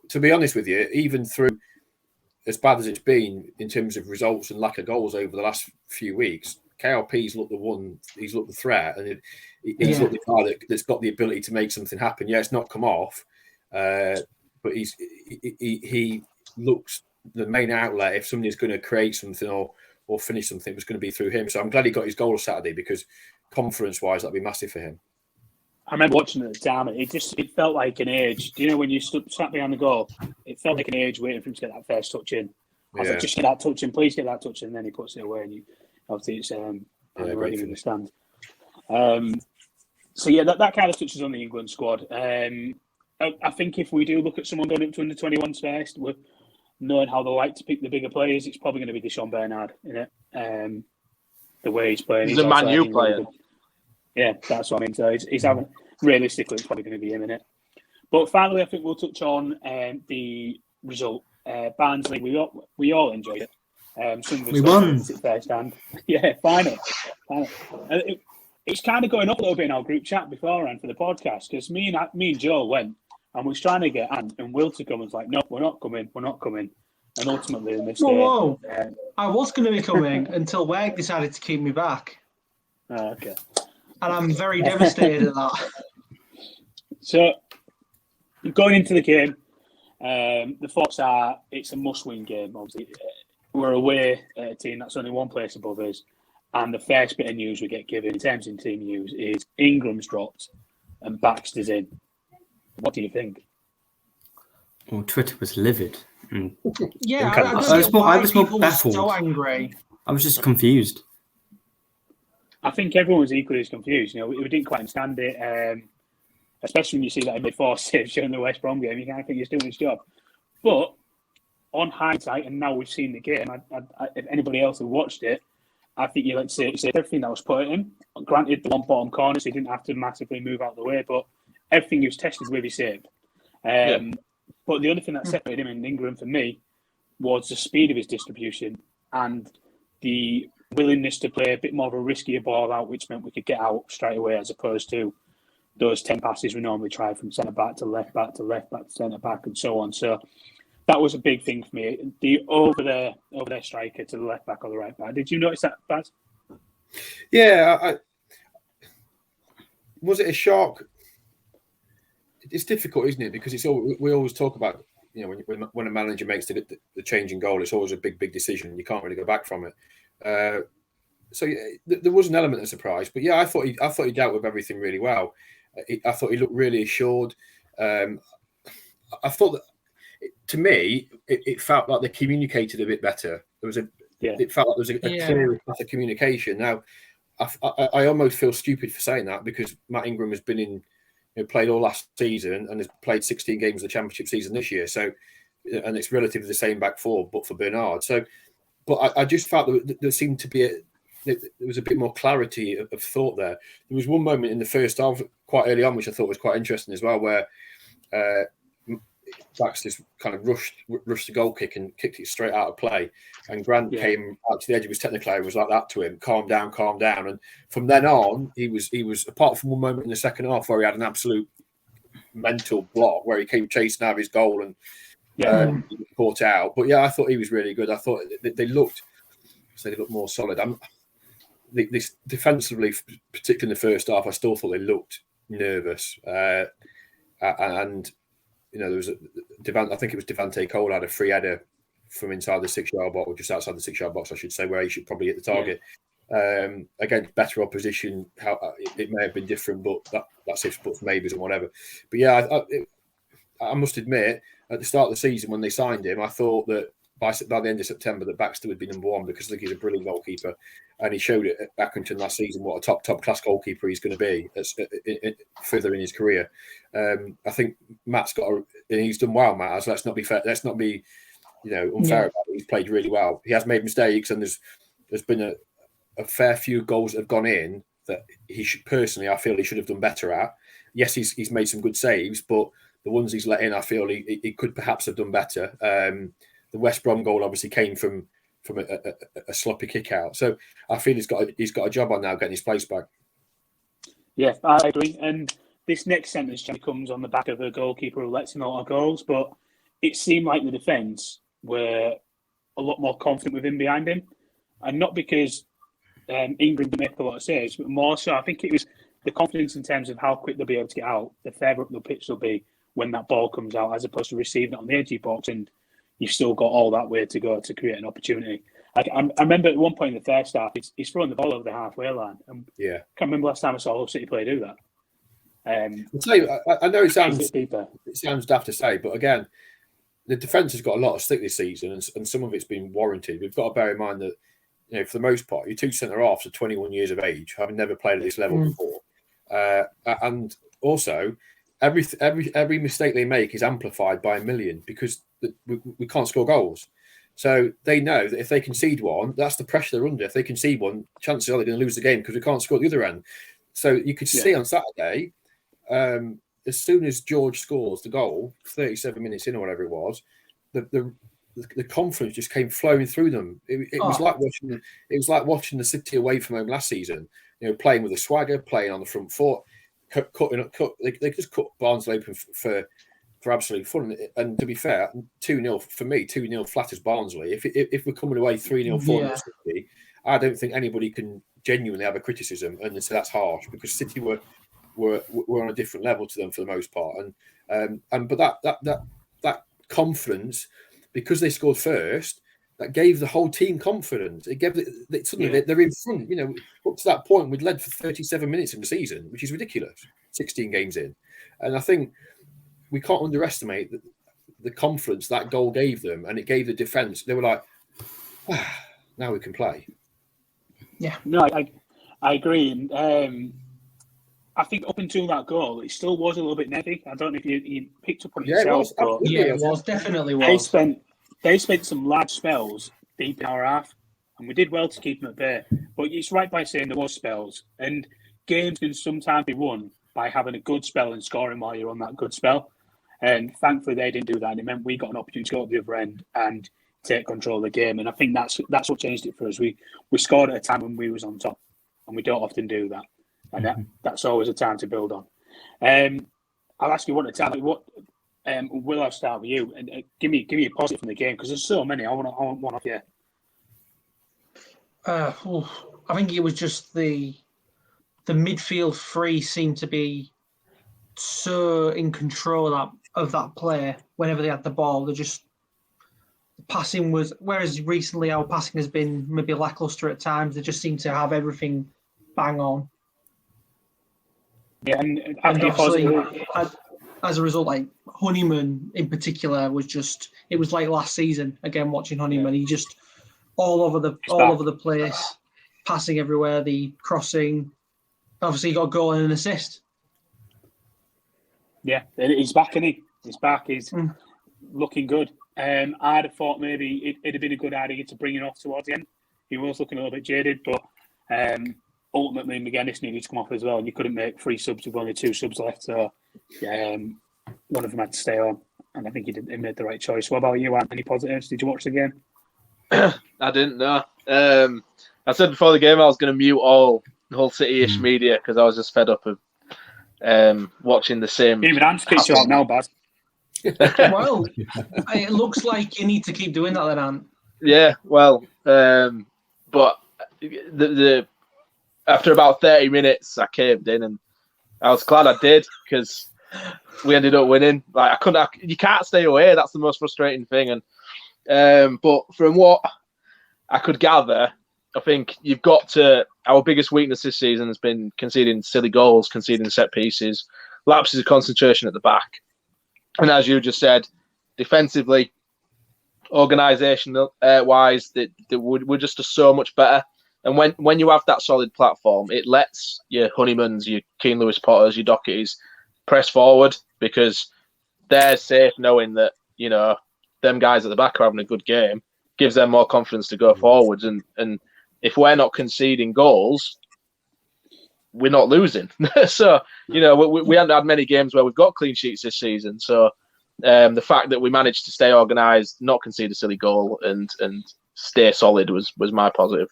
to be honest with you, even through as bad as it's been in terms of results and lack of goals over the last few weeks, KLP's looked the one. He's looked the threat, and he's looked the guy that's got the ability to make something happen. Yeah, it's not come off, but he looks the main outlet. If somebody's going to create something or finish something, it was going to be through him. So I'm glad he got his goal Saturday, because confidence-wise, that'd be massive for him. I remember watching it at the time, and it felt like an age. Do you know when you sat behind the goal? It felt like an age waiting for him to get that first touch in. I was like, just get that touch in, please get that touch in. And then he puts it away, and obviously it's right in the stand. So yeah, that kind of touches on the England squad. I think if we do look at someone going up to under 21s first, we're knowing how they like to pick the bigger players, it's probably going to be Deshaun Bernard, isn't it? The way he's playing. He's a Man U player. Yeah, that's what I mean. So he's having, realistically, it's probably going to be him, innit? But finally, I think we'll touch on the result. Barnsley, we all enjoyed it. Some of us we won. First hand. Yeah, finally. It's kind of going up a little bit in our group chat beforehand for the podcast, because me and Joe went and was trying to get Ant and Will to come, and was like, no, we're not coming. And ultimately, they missed Whoa. I was going to be coming until work decided to keep me back. Oh, okay. And I'm very devastated at that. So, going into the game, the thoughts are it's a must-win game. Obviously, we're away at a team that's only one place above us, and the first bit of news we get given in terms of team news is Ingram's dropped and Baxter's in. What do you think? Well, Twitter was livid. Yeah, I was more baffled. So angry. I was just confused. I think everyone was equally as confused. We didn't quite understand it, especially when you see that he made 4 saves during the West Brom game. You kind of think he's doing his job. But on hindsight, and now we've seen the game, if anybody else who watched it, I think you say everything that was put at him. Granted, the one bottom corner, so he didn't have to massively move out of the way, but everything he was tested with, he saved. But the other thing that separated him and Ingram for me was the speed of his distribution and the willingness to play a bit more of a riskier ball out, which meant we could get out straight away, as opposed to those 10 passes we normally try from centre back to left back to left back to centre back and so on. So that was a big thing for me. The over there striker to the left back or the right back. Did you notice that, Baz? Yeah. Was it a shock? It's difficult, isn't it? Because we always talk about, when a manager makes the change in goal, it's always a big decision. You can't really go back from it. So there was an element of surprise, but yeah, I thought he dealt with everything really well. I thought he looked really assured. I thought that, to me, it felt like they communicated a bit better. It felt like there was a clearer path of communication. Now, I almost feel stupid for saying that, because Matt Ingram has been played all last season and has played 16 games of the Championship season this year. So, and it's relatively the same back four, but for Bernard. So, but I just felt that there seemed to be there was a bit more clarity of thought there. There was one moment in the first half, quite early on, which I thought was quite interesting as well, where Baxter's kind of rushed the goal kick and kicked it straight out of play, and Grant came out to the edge of his technical area and was like that to him, calm down. And from then on, he was apart from one moment in the second half where he had an absolute mental block where he came chasing out his goal and caught out. But yeah, I thought he was really good. I thought they looked more solid. This defensively, particularly in the first half, I still thought they looked nervous, and there was I think it was Devante Cole had a free header from inside the 6-yard box, or just outside the 6-yard box, I should say, where he should probably hit the target. Against better opposition, it may have been different, but that's ifs, buts, maybes, and whatever. But yeah, I must admit, at the start of the season when they signed him, I thought that by the end of September that Baxter would be number one, because I think he's a brilliant goalkeeper, and he showed it at Accrington last season what a top class goalkeeper he's going to be further in his career. I think Matt's and he's done well, Matt. Let's not be fair. Let's not be unfair about it. He's played really well. He has made mistakes, and there's been a fair few goals that have gone in that he should, personally, I feel he should have done better at. Yes, he's made some good saves, but the ones he's let in, I feel he could perhaps have done better. The West Brom goal obviously came from a sloppy kick out. So I feel he's got a job on now getting his place back. Yeah, I agree. And this next sentence comes on the back of a goalkeeper who lets in a lot of goals, but it seemed like the defence were a lot more confident with him behind him. And not because England didn't make a lot of saves, but more so I think it was the confidence in terms of how quick they'll be able to get out, the further up the pitch they'll be when that ball comes out, as opposed to receiving it on the edge of your box, and you've still got all that way to go to create an opportunity. I remember at one point in the first half, he's throwing the ball over the halfway line. I can't remember last time I saw Hull City play do that. I'll tell you, I know it sounds daft to say, but again, the defence has got a lot of stick this season, and some of it's been warranted. We've got to bear in mind that, for the most part, your two centre-halves are 21 years of age, having never played at this level before. And also, every mistake they make is amplified by a million because we can't score goals. So they know that if they concede one, that's the pressure they're under. If they concede one, chances are they're going to lose the game because we can't score at the other end. So you could see on Saturday, as soon as George scores the goal, 37 minutes in or whatever it was, the confidence just came flowing through them. It was like watching the City away from home last season. Playing with a swagger, playing on the front foot, they just cut Barnsley open for absolute fun. And to be fair, 2-0 for me, 2-0 flatters Barnsley. If we're coming away 3-0 for City, I don't think anybody can genuinely have a criticism and say that's harsh, because City were on a different level to them for the most part. But that confidence, because they scored first, that gave the whole team confidence. It gave suddenly they're in front. Up to that point, we'd led for 37 minutes in the season, which is ridiculous. 16 games in, and I think we can't underestimate the confidence that goal gave them, and it gave the defence. They were like, now we can play. Yeah, no, I agree. And I think up until that goal, it still was a little bit nervy. I don't know if you picked up on it yourself. It was definitely was. They spent some large spells deep in our half, and we did well to keep them at bay. But it's right by saying there was spells, and games can sometimes be won by having a good spell and scoring while you're on that good spell. And thankfully, they didn't do that, and it meant we got an opportunity to go to the other end and take control of the game. And I think that's what changed it for us. We scored at a time when we was on top, and we don't often do that. And that's always a time to build on. I'll ask you one at a time. Will, I'll start with you, and give me a positive from the game, because there's so many. I want one off you. I think it was just the midfield three seemed to be so in control of that play. Whenever they had the ball, the passing was. Whereas recently our passing has been maybe lackluster at times. They just seem to have everything bang on. Yeah, and obviously, as a result, like Honeyman in particular it was like last season again. Watching Honeyman, he just all over the place, passing everywhere, the crossing. Obviously, he got a goal and an assist. Yeah, he's back, isn't he? He's back. He's looking good. I'd have thought maybe it'd have been a good idea to bring him off towards the end. He was looking a little bit jaded, but ultimately McGuinness needed to come off as well. You couldn't make 3 subs with only 2 subs left, so one of them had to stay on, and I think he made the right choice. What about you, Ant? Any positives? Did you watch the game? I didn't know. I said before the game I was going to mute all Hull City-ish media because I was just fed up of watching the same. Even Ant's kicked you out now, Baz. Well, it looks like you need to keep doing that then, Ant. Yeah, well, but the after about 30 minutes, I caved in, and I was glad I did because we ended up winning. Like you can't stay away. That's the most frustrating thing. And but from what I could gather, I think you've got to. Our biggest weakness this season has been conceding silly goals, conceding set pieces, lapses of concentration at the back, and as you just said, defensively, organisational wise, we're just so much better. And when you have that solid platform, it lets your Honeymans, your Keane Lewis Potters, your Dohertys press forward because they're safe knowing that, them guys at the back are having a good game, gives them more confidence to go forwards. And if we're not conceding goals, we're not losing. So, you know, we haven't had many games where we've got clean sheets this season. So the fact that we managed to stay organised, not concede a silly goal, and stay solid was my positive.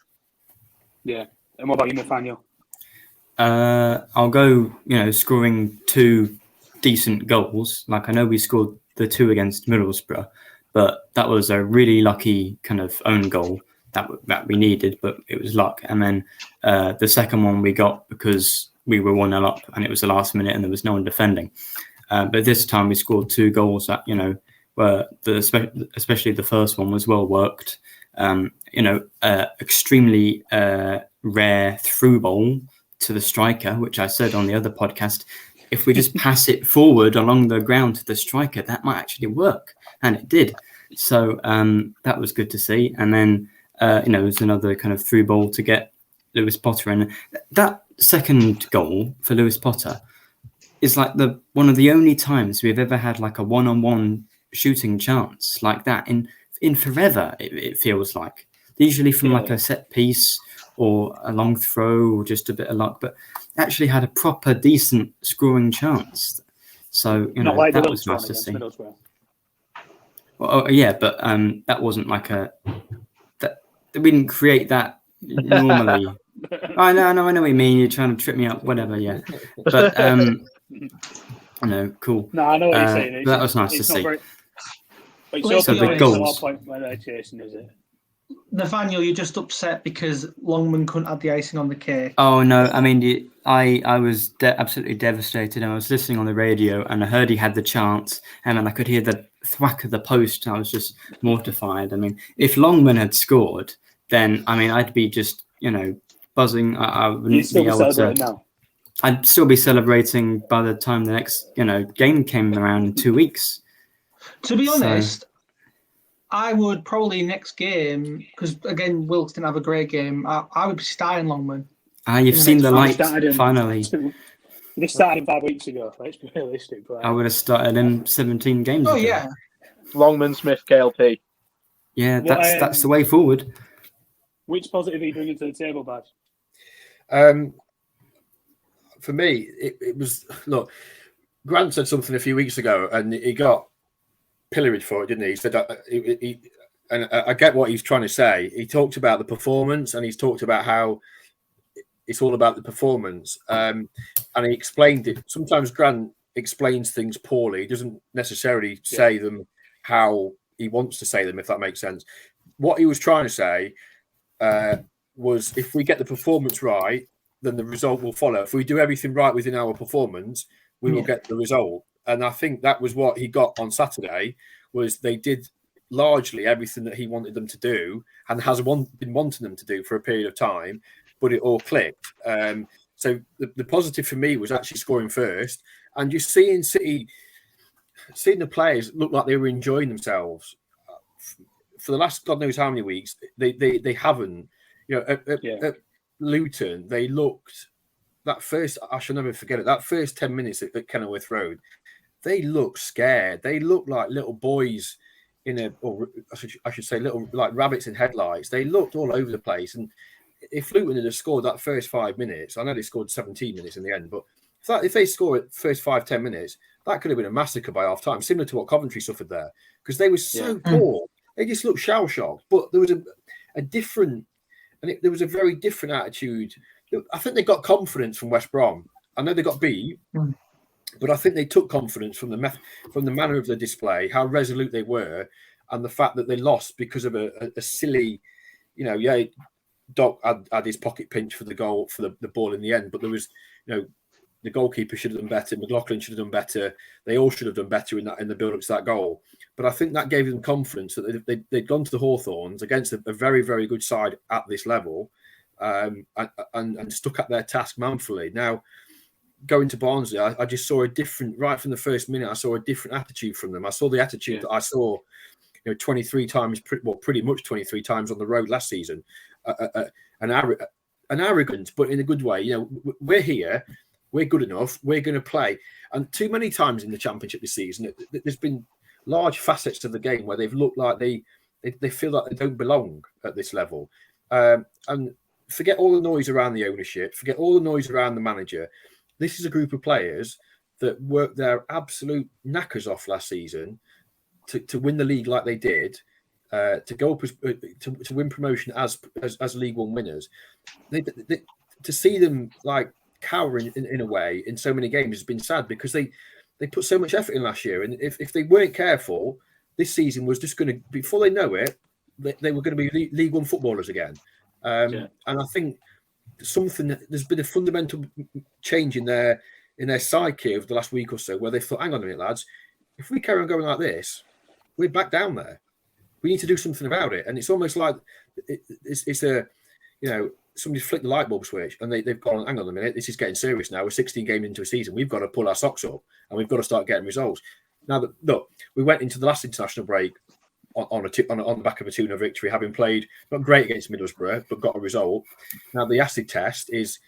Yeah. And what about you, Nathaniel? I'll go, scoring 2 decent goals. Like, I know we scored the 2 against Middlesbrough, but that was a really lucky kind of own goal that we needed, but it was luck. And then the second one we got because we were 1-0 up and it was the last minute and there was no one defending. But this time we scored 2 goals that, were especially the first one was well worked. Extremely rare through ball to the striker, which I said on the other podcast, if we just pass it forward along the ground to the striker, that might actually work. And it did. So that was good to see. And then, it was another kind of through ball to get Lewis Potter. And that second goal for Lewis Potter is like one of the only times we've ever had like a one-on-one shooting chance like that in forever, it feels like. Usually from like a set piece or a long throw or just a bit of luck, but actually had a proper decent scoring chance. So, like that was nice to see. Well, yeah, but that wasn't like we didn't create that normally. I know what you mean. You're trying to trip me up, whatever, yeah. But, cool. No, I know what you're saying. That was nice to see. So the goals. When they're chasing, is it? Nathaniel, you're just upset because Longman couldn't add the icing on the cake. Oh, no. I mean, I was absolutely devastated. I was listening on the radio and I heard he had the chance and then I could hear the thwack of the post. I was just mortified. I mean, if Longman had scored, then, I mean, I'd be just, buzzing. I wouldn't be able to. Now. I'd still be celebrating by the time the next, game came around in 2 weeks. To be honest, I would probably next game, because again, Wilkes didn't have a great game. I would be starting Longman. You've seen the light finally. They started him 5 weeks ago. Let's be realistic. But, I would have started him 17 games ago. Oh yeah, Longman, Smith, KLP. Yeah, that's the way forward. Which positive are you bringing to the table, Baz? For me, it was look. Grant said something a few weeks ago, and he got pilloried for it, didn't he? He said, and I get what he's trying to say. He talked about the performance, and he's talked about how it's all about the performance. And he explained it. Sometimes Grant explains things poorly. He doesn't necessarily say them how he wants to say them, if that makes sense. What he was trying to say was, if we get the performance right, then the result will follow. If we do everything right within our performance, we will get the result. And I think that was what he got on Saturday, was they did largely everything that he wanted them to do and has been wanting them to do for a period of time, but it all clicked. So the positive for me was actually scoring first and just seeing City, seeing the players look like they were enjoying themselves. For the last God knows how many weeks, they haven't. At Luton, they looked, that first, I shall never forget it, that first 10 minutes at Kenilworth Road, they looked scared. They looked like little boys or I should say little like rabbits in headlights. They looked all over the place. And if Luton had scored that first 5 minutes, I know they scored 17 minutes in the end, but if they score it first 5-10 minutes, that could have been a massacre by half time, similar to what Coventry suffered there, because they were so poor. They just looked shell shocked. But there was a different, and there was a very different attitude. I think they got confidence from West Brom. I know they got beat, but I think they took confidence from the manner of the display, how resolute they were, and the fact that they lost because of a silly, Doc had his pocket pinch for the goal, for the ball in the end, but there was, the goalkeeper should have done better. McLaughlin should have done better. They all should have done better in the build-up to that goal. But I think that gave them confidence that they'd gone to the Hawthorns against a very, very good side at this level, and stuck at their task manfully. Now, going to Barnsley, I just saw a different, right from the first minute, I saw a different attitude from them. I saw the attitude that I saw 23 times, pretty much 23 times on the road last season. An arrogance, but in a good way. We're here, we're good enough, we're going to play. And too many times in the Championship this season, there's been large facets of the game where they've looked like they feel like they don't belong at this level. And forget all the noise around the ownership, forget all the noise around the manager. This is a group of players that worked their absolute knackers off last season to win the league like they did, to go up to win promotion as League One winners. To see them like cowering in a way in so many games has been sad, because they put so much effort in last year, and if they weren't careful, this season was just going to, before they know it, they were going to be League One footballers again. And I think there's been a fundamental change in their psyche over the last week or so, where they thought, hang on a minute, lads, if we carry on going like this, we're back down there. We need to do something about it. And it's almost like it's a, somebody's flicked the light bulb switch, and they've gone, hang on a minute, this is getting serious now. We're 16 games into a season. We've got to pull our socks up, and we've got to start getting results. Now, look, we went into the last international break on the back of a 2-0 victory, having played not great against Middlesbrough, but got a result. Now, the acid test is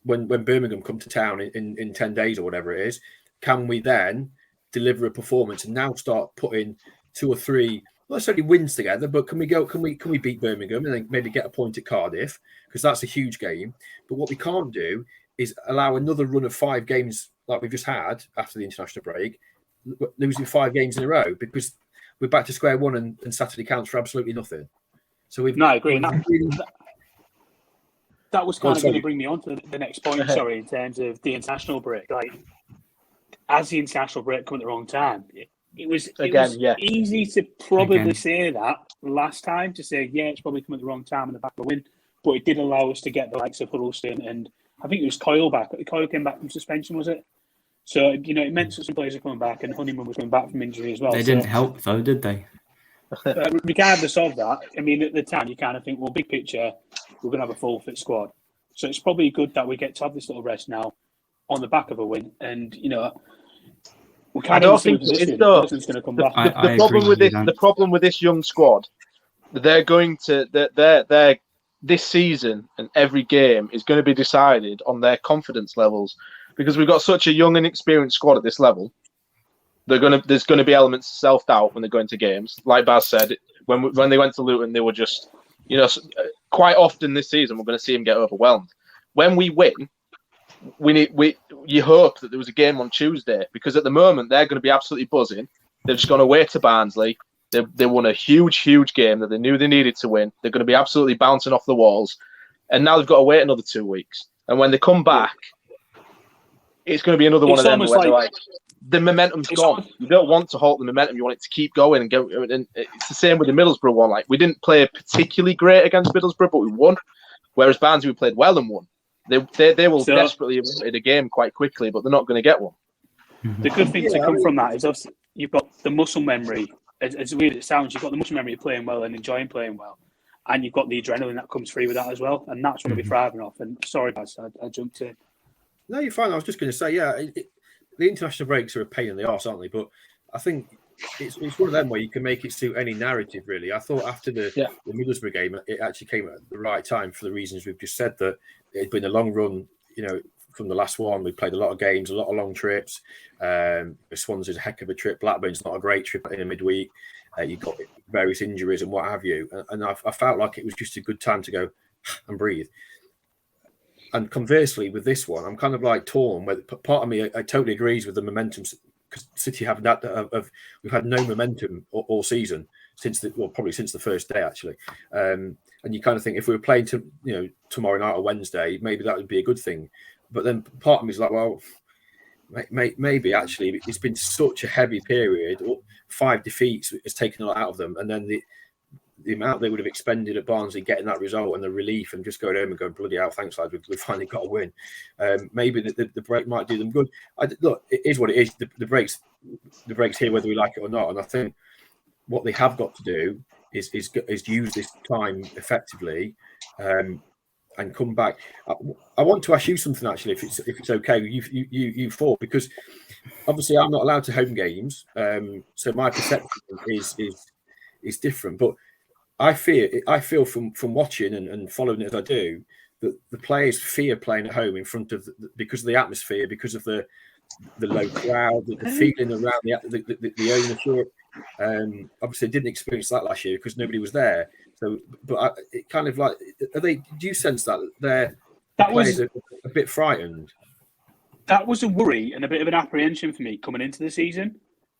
when Birmingham come to town in 10 days or whatever it is, can we then deliver a performance and now start putting 2 or 3, not necessarily wins together, but can we beat Birmingham and then maybe get a point at Cardiff, because that's a huge game. But what we can't do is allow another run of 5 games like we've just had after the international break, losing 5 games in a row, because we're back to square one and Saturday counts for absolutely nothing. So I agree. That was kind of going to bring me on to the next point. Sorry, in terms of the international break, like as the international break come at the wrong time, it was easy to probably say that last time, to say it's probably come at the wrong time in the back of the win, but it did allow us to get the likes of Huddleston, and I think it was Coyle back. Coyle came back from suspension, was it? So, it meant that some players are coming back, and Honeyman was coming back from injury as well. They didn't help, though, did they? Regardless of that, I mean, at the time, you kind of think, well, big picture, we're going to have a full fit squad. So it's probably good that we get to have this little rest now on the back of a win. And, we kind of think it's going to come back. The problem with this young squad, they're going to, they're this season and every game is going to be decided on their confidence levels. Because we've got such a young and experienced squad at this level, there's going to be elements of self-doubt when they go into games. Like Baz said, when they went to Luton, they were just, quite often this season, we're going to see them get overwhelmed. When we win, you hope that there was a game on Tuesday, because at the moment, they're going to be absolutely buzzing. They've just gone away to Barnsley. They won a huge, huge game that they knew they needed to win. They're going to be absolutely bouncing off the walls. And now they've got to wait another 2 weeks. And when they come back, it's going to be another one of them where the momentum's gone. You don't want to halt the momentum. You want it to keep going and go. And it's the same with the Middlesbrough one. Like, we didn't play particularly great against Middlesbrough, but we won. Whereas Barnsley, we played well and won. They will desperately have wanted a game quite quickly, but they're not going to get one. The good thing to come from that is obviously you've got the muscle memory. As weird as it sounds, you've got the muscle memory of playing well and enjoying playing well. And you've got the adrenaline that comes free with that as well. And that's what we're thriving off. And sorry, Baz, I jumped in. No, you're fine. I was just going to say, the international breaks are a pain in the arse, aren't they? But I think it's one of them where you can make it suit any narrative, really. I thought after the Middlesbrough game, it actually came at the right time for the reasons we've just said, that it had been a long run, from the last one. We played a lot of games, a lot of long trips. Swansea's a heck of a trip. Blackburn's not a great trip in a midweek. You've got various injuries and what have you. And I felt like it was just a good time to go and breathe. And conversely, with this one, I'm kind of like torn. Where part of me, I totally agrees with the momentum, because City have we've had no momentum all season probably since the first day actually. And you kind of think if we were playing tomorrow night or Wednesday, maybe that would be a good thing. But then part of me is like, well, maybe actually it's been such a heavy period. 5 defeats has taken a lot out of them, and then the amount they would have expended at Barnsley getting that result and the relief and just going home and going, bloody hell, thanks, lads, we've finally got a win. Maybe the break might do them good. Look, it is what it is. The break's here whether we like it or not. And I think what they have got to do is use this time effectively and come back. I want to ask you something, actually, if it's okay. You four, because obviously I'm not allowed to home games, so my perception is different. But I feel from watching and following it as I do, that the players fear playing at home in front of because of the atmosphere, because of the low crowd, the feeling around the ownership. Obviously, I didn't experience that last year because nobody was there. So, but it kind of like, are they? Do you sense that That players was are a bit frightened? that was a worry and a bit of an apprehension for me coming into the season.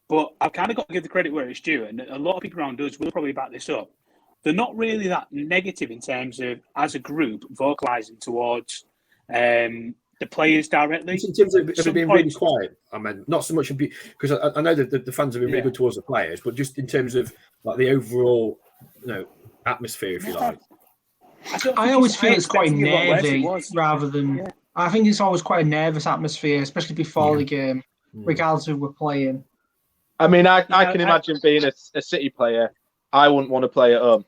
But I've kind of got to give the credit where it's due, and a lot of people around us will probably back this up. They're not really that negative in terms of, as a group, vocalising towards the players directly. In terms of Some being points- really quiet, I mean, not so much because I know that the fans have been really good towards the players, but just in terms of like the overall, atmosphere, if you like. I always feel it's quite expected it a lot worse, it nervy was. rather than. Yeah. I think it's always quite a nervous atmosphere, especially before the game, regardless of who we're playing. I mean, I can imagine being a City player. I wouldn't want to play at home.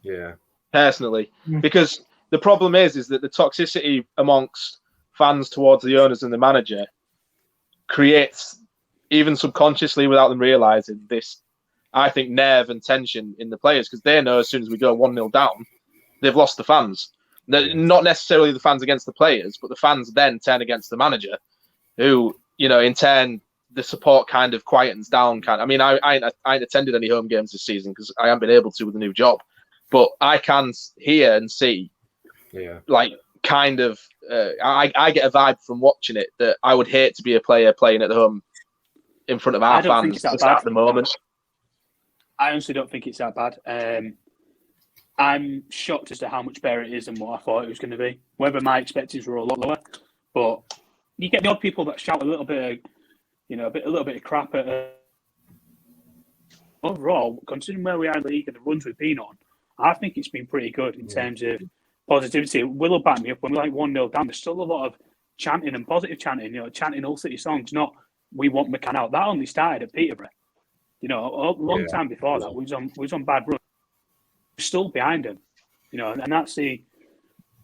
Yeah. Personally, because the problem is that the toxicity amongst fans towards the owners and the manager creates, even subconsciously without them realising, this, I think, nerve and tension in the players, because they know as soon as we go 1-0 down, they've lost the fans. Not necessarily the fans against the players, but the fans then turn against the manager, who, in turn, the support kind of quietens down. I mean, I ain't attended any home games this season because I haven't been able to with a new job, but I can hear and see, like, kind of, I get a vibe from watching it that I would hate to be a player playing at home in front of our fans at the moment. I honestly don't think it's that bad. I'm shocked as to how much better it is than what I thought it was going to be. Whether my expectations were a lot lower, but you get the odd people that shout a little bit, a little bit of crap at. Overall, considering where we are in the league and the runs we've been on, I think it's been pretty good in terms of positivity. Will'll back me up. When we're like 1-0 down, there's still a lot of chanting and positive chanting. Chanting all City songs. Not we want McCann out. That only started at Peterborough. A long time before that, we was on bad run. We're still behind him. And that's the.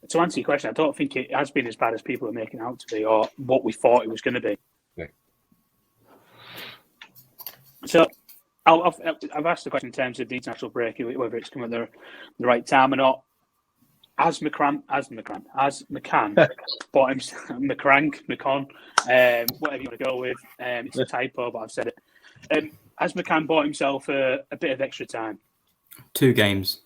To answer your question, I don't think it has been as bad as people are making it out to be, or what we thought it was going to be. Yeah. So, I've asked the question in terms of the international break, whether it's come at the right time or not. As McCann bought him, McCon, whatever you want to go with. It's a typo, but I've said it. Has McCann bought himself a bit of extra time? 2 games.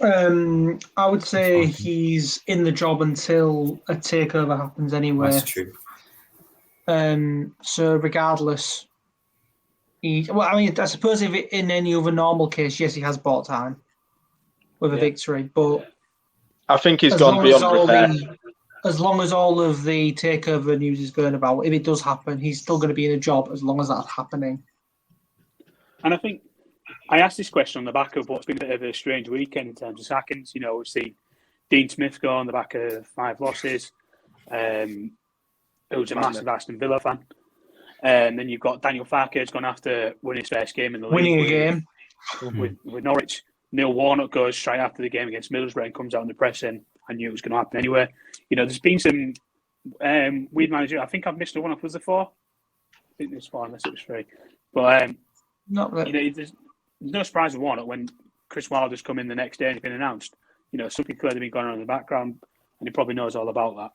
I would say he's in the job until a takeover happens anyway. That's true. So regardless, I suppose if in any other normal case, yes, he has bought time with a victory, but I think he's gone beyond repair. As long as all of the takeover news is going about, if it does happen, he's still going to be in a job as long as that's happening. And I think I asked this question on the back of what's been a bit of a strange weekend in terms of sackings. We've seen Dean Smith go on the back of 5 losses. Who's a massive Aston Villa fan. And then you've got Daniel Farke who's gone after winning his first game in the league. Winning a game. With Norwich. Neil Warnock goes straight after the game against Middlesbrough and comes out in the press and I knew it was going to happen anyway. There's been some weird managers. I think I've missed one off. Was there 4? I think there's 4 unless it was 3. But not really. there's no surprise with Warnock when Chris Wilder's come in the next day and it's been announced. Something clearly been going on in the background and he probably knows all about that.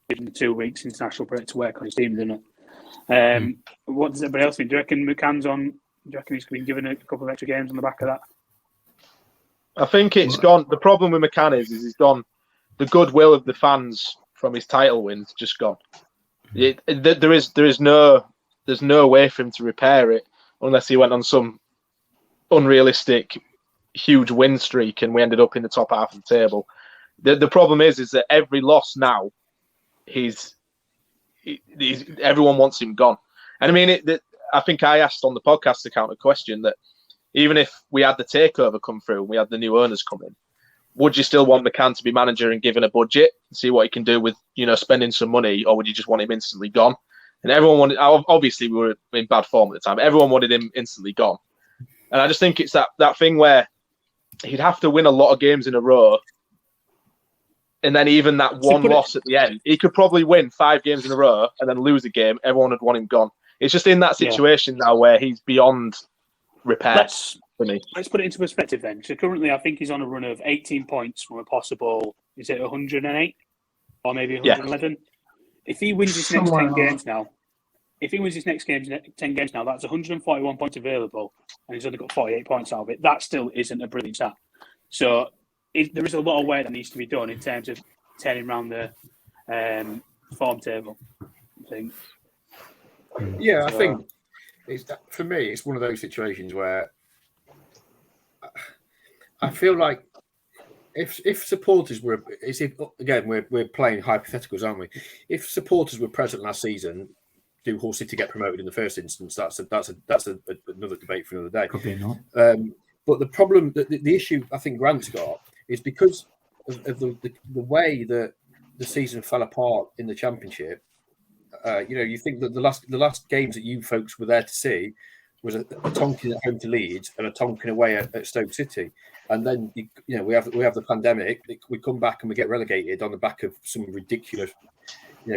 Given the 2 weeks international break to work on his team, didn't it? What does everybody else think? Do you reckon McCann's on? Do you reckon he's been given a couple of extra games on the back of that? I think it's gone. The problem with McCann is he's gone. The goodwill of the fans from his title wins just gone. There's no way for him to repair it unless he went on some unrealistic huge win streak and we ended up in the top half of the table. The problem is that every loss now, everyone wants him gone. And I mean, I think I asked on the podcast account a question that even if we had the takeover come through and we had the new owners come in, would you still want McCann to be manager and given a budget and see what he can do with, spending some money, or would you just want him instantly gone? And everyone wanted, obviously we were in bad form at the time, everyone wanted him instantly gone. And I just think it's that thing where he'd have to win a lot of games in a row. And then even that one loss at the end, he could probably win 5 games in a row and then lose a game. Everyone would want him gone. It's just in that situation now where he's beyond repair for me. Let's put it into perspective then. So currently I think he's on a run of 18 points from a possible, is it 108? Or maybe 111? Yeah. If he wins his next 10 games now, that's 141 points available and he's only got 48 points out of it. That still isn't a brilliant stat. So there is a lot of work that needs to be done in terms of turning around the form table, I think. Yeah, I think for me, it's one of those situations where I feel like if supporters were, again, we're playing hypotheticals, aren't we? If supporters were present last season, do Hull City get promoted in the first instance? That's another debate for another day. Probably not. But the problem, the issue I think Grant's got is because of the way that the season fell apart in the Championship. You think that the last games that you folks were there to see was a Tonkin at home to Leeds and a Tonkin away at Stoke City, and then we have the pandemic. We come back and we get relegated on the back of some ridiculous,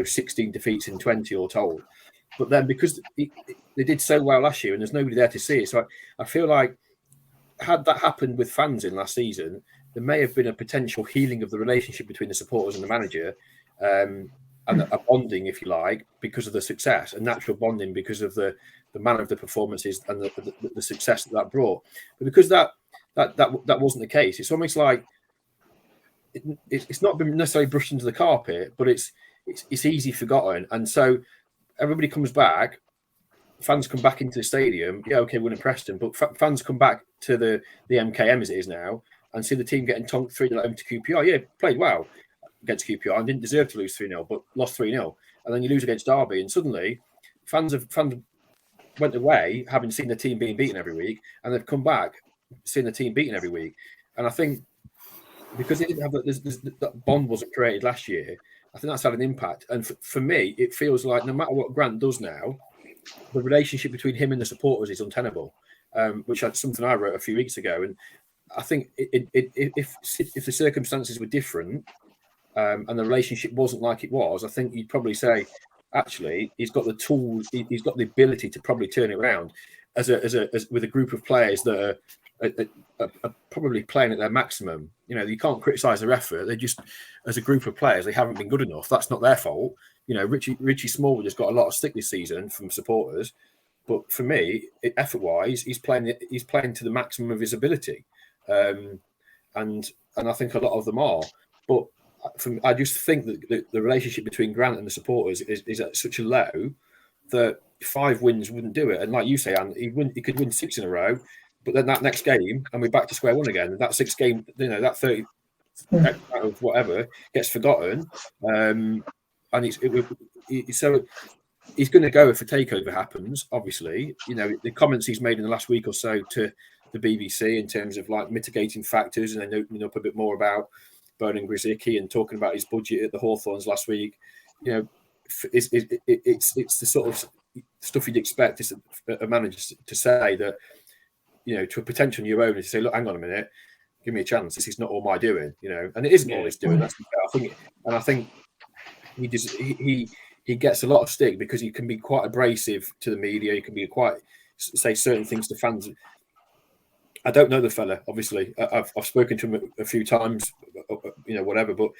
16 defeats in 20 all told. But then because they did so well last year and there's nobody there to see it, so I feel like had that happened with fans in last season, there may have been a potential healing of the relationship between the supporters and the manager. And a bonding, if you like, because of the success, a natural bonding because of the manner of the performances and the success that brought. But because that wasn't the case, it's almost like it's not been necessarily brushed into the carpet, but it's easy forgotten. And so everybody comes back, fans come back into the stadium. Yeah, okay, we're in Preston, but fans come back to the MKM as it is now and see the team getting tonked 3-0 home to QPR. Yeah, played well against QPR and didn't deserve to lose 3-0, but lost 3-0. And then you lose against Derby, and suddenly fans went away having seen the team being beaten every week, and they've come back seeing the team beaten every week. And I think because they didn't have that bond wasn't created last year, I think that's had an impact. And for me, it feels like no matter what Grant does now, the relationship between him and the supporters is untenable, which is something I wrote a few weeks ago. And I think if the circumstances were different, and the relationship wasn't like it was, I think you'd probably say, actually, he's got the tools, he's got the ability to probably turn it around as with a group of players that are probably playing at their maximum. You can't criticise their effort. They just, as a group of players, they haven't been good enough. That's not their fault. Richie Smallwood has got a lot of stick this season from supporters, but for me, effort-wise, he's playing to the maximum of his ability, and I think a lot of them are, but. I just think that the relationship between Grant and the supporters is at such a low that 5 wins wouldn't do it. And like you say, Anne, he could win 6 in a row, but then that next game, and we're back to square one again. And that 6th game, that 30 out of whatever gets forgotten. So he's going to go if a takeover happens. Obviously, the comments he's made in the last week or so to the BBC in terms of like mitigating factors, and then opening up a bit more about Bernard Grzycki and talking about his budget at the Hawthorns last week, it's the sort of stuff you'd expect a manager to say that, to a potential new owner to say, look, hang on a minute, give me a chance. This is not all my doing, and it isn't all his doing. I think he gets a lot of stick because he can be quite abrasive to the media. He can be say certain things to fans. I don't know the fella, obviously. I've spoken to him a few times, whatever. But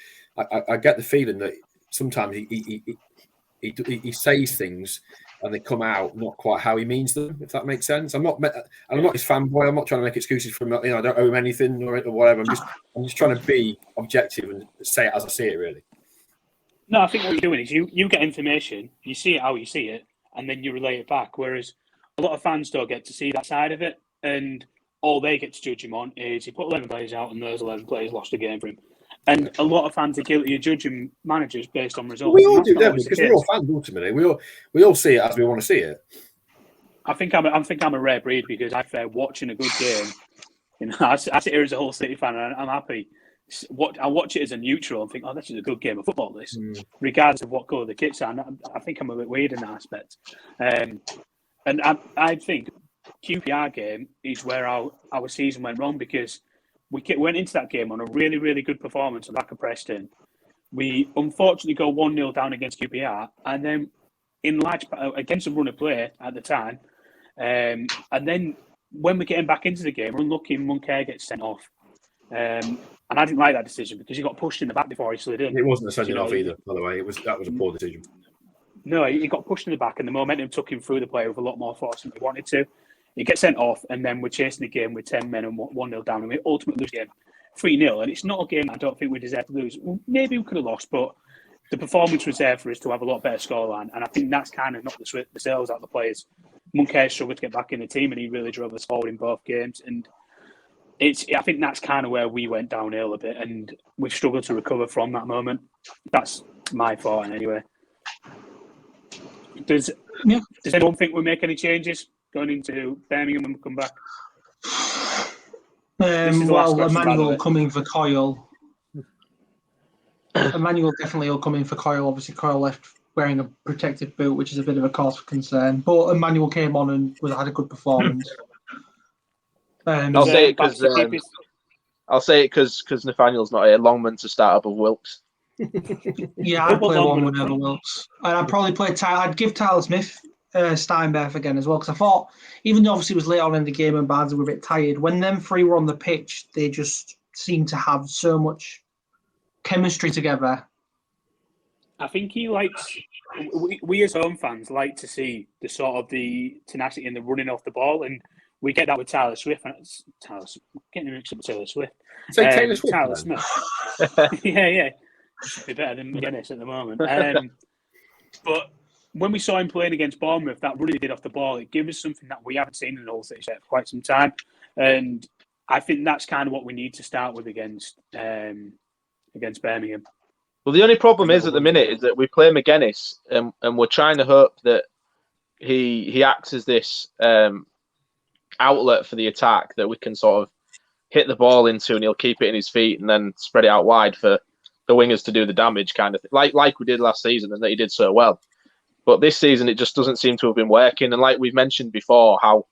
I get the feeling that sometimes he says things and they come out not quite how he means them. If that makes sense. I'm not his fanboy. I'm not trying to make excuses for him. I don't owe him anything or whatever. I'm just trying to be objective and say it as I see it. Really. No, I think what you're doing is you get information, you see it how you see it, and then you relay it back. Whereas a lot of fans don't get to see that side of it, and all they get to judge him on is he put 11 players out and those 11 players lost a game for him. And a lot of fans are guilty of judging managers based on results. We all do, don't we? Because we're all fans ultimately. We all see it as we want to see it. I think I'm a rare breed because I prefer watching a good game. I sit here as a Hull City fan and I'm happy. I watch it as a neutral and think, oh, this is a good game of football, regardless of what colour the kits are. And I think I'm a bit weird in that aspect. And I think QPR game is where our season went wrong because we went into that game on a really, really good performance on the back of Preston. We unfortunately go 1-0 down against QPR, and then in large against a run of play at the time, and then when we're getting back into the game, we're unlucky and Moncur gets sent off. And I didn't like that decision because he got pushed in the back before he slid in. It wasn't a sending off either, by the way. That was a poor decision. No, he got pushed in the back, and the momentum took him through the play with a lot more force than he wanted to. He gets sent off, and then we're chasing the game with 10 men and 1-0 down, and we ultimately lose the game. 3-0, and it's not a game I don't think we deserve to lose. Maybe we could have lost, but the performance was there for us to have a lot better scoreline, and I think that's kind of knocked the sales out of the players. Monkey struggled to get back in the team, and he really drove us forward in both games. And I think that's kind of where we went downhill a bit, and we've struggled to recover from that moment. That's my thought, anyway. Does anyone think we'll make any changes going into Birmingham when we come back? Emmanuel coming for Coyle. Emmanuel definitely will come in for Coyle. Obviously, Coyle left wearing a protective boot, which is a bit of a cause for concern. But Emmanuel came on and had a good performance. I'll say it because Nathaniel's not here. Longman to start up of Wilkes. Yeah, I'd play Longman over Wilkes. And I'd probably play I'd give Tyler Smith Steinberg again as well, because I thought, even though obviously it was late on in the game and Barnsley were a bit tired, when them three were on the pitch, they just seemed to have so much chemistry together. I think he likes. We as home fans like to see the tenacity and the running off the ball, and we get that with Tyler Swift. Getting mixed up with Taylor Swift. Taylor Swift. Tyler Smith. yeah. Should be better than McGuinness at the moment. But when we saw him playing against Bournemouth, that really did off the ball. It gave us something that we haven't seen in the Hull City set for quite some time, and I think that's kind of what we need to start with against Birmingham. Well, the only problem is at the minute is that we play McGuinness, and we're trying to hope that he acts as this outlet for the attack that we can sort of hit the ball into, and he'll keep it in his feet and then spread it out wide for the wingers to do the damage, kind of thing, like we did last season, and that he did so well. But this season, it just doesn't seem to have been working. And like we've mentioned before, how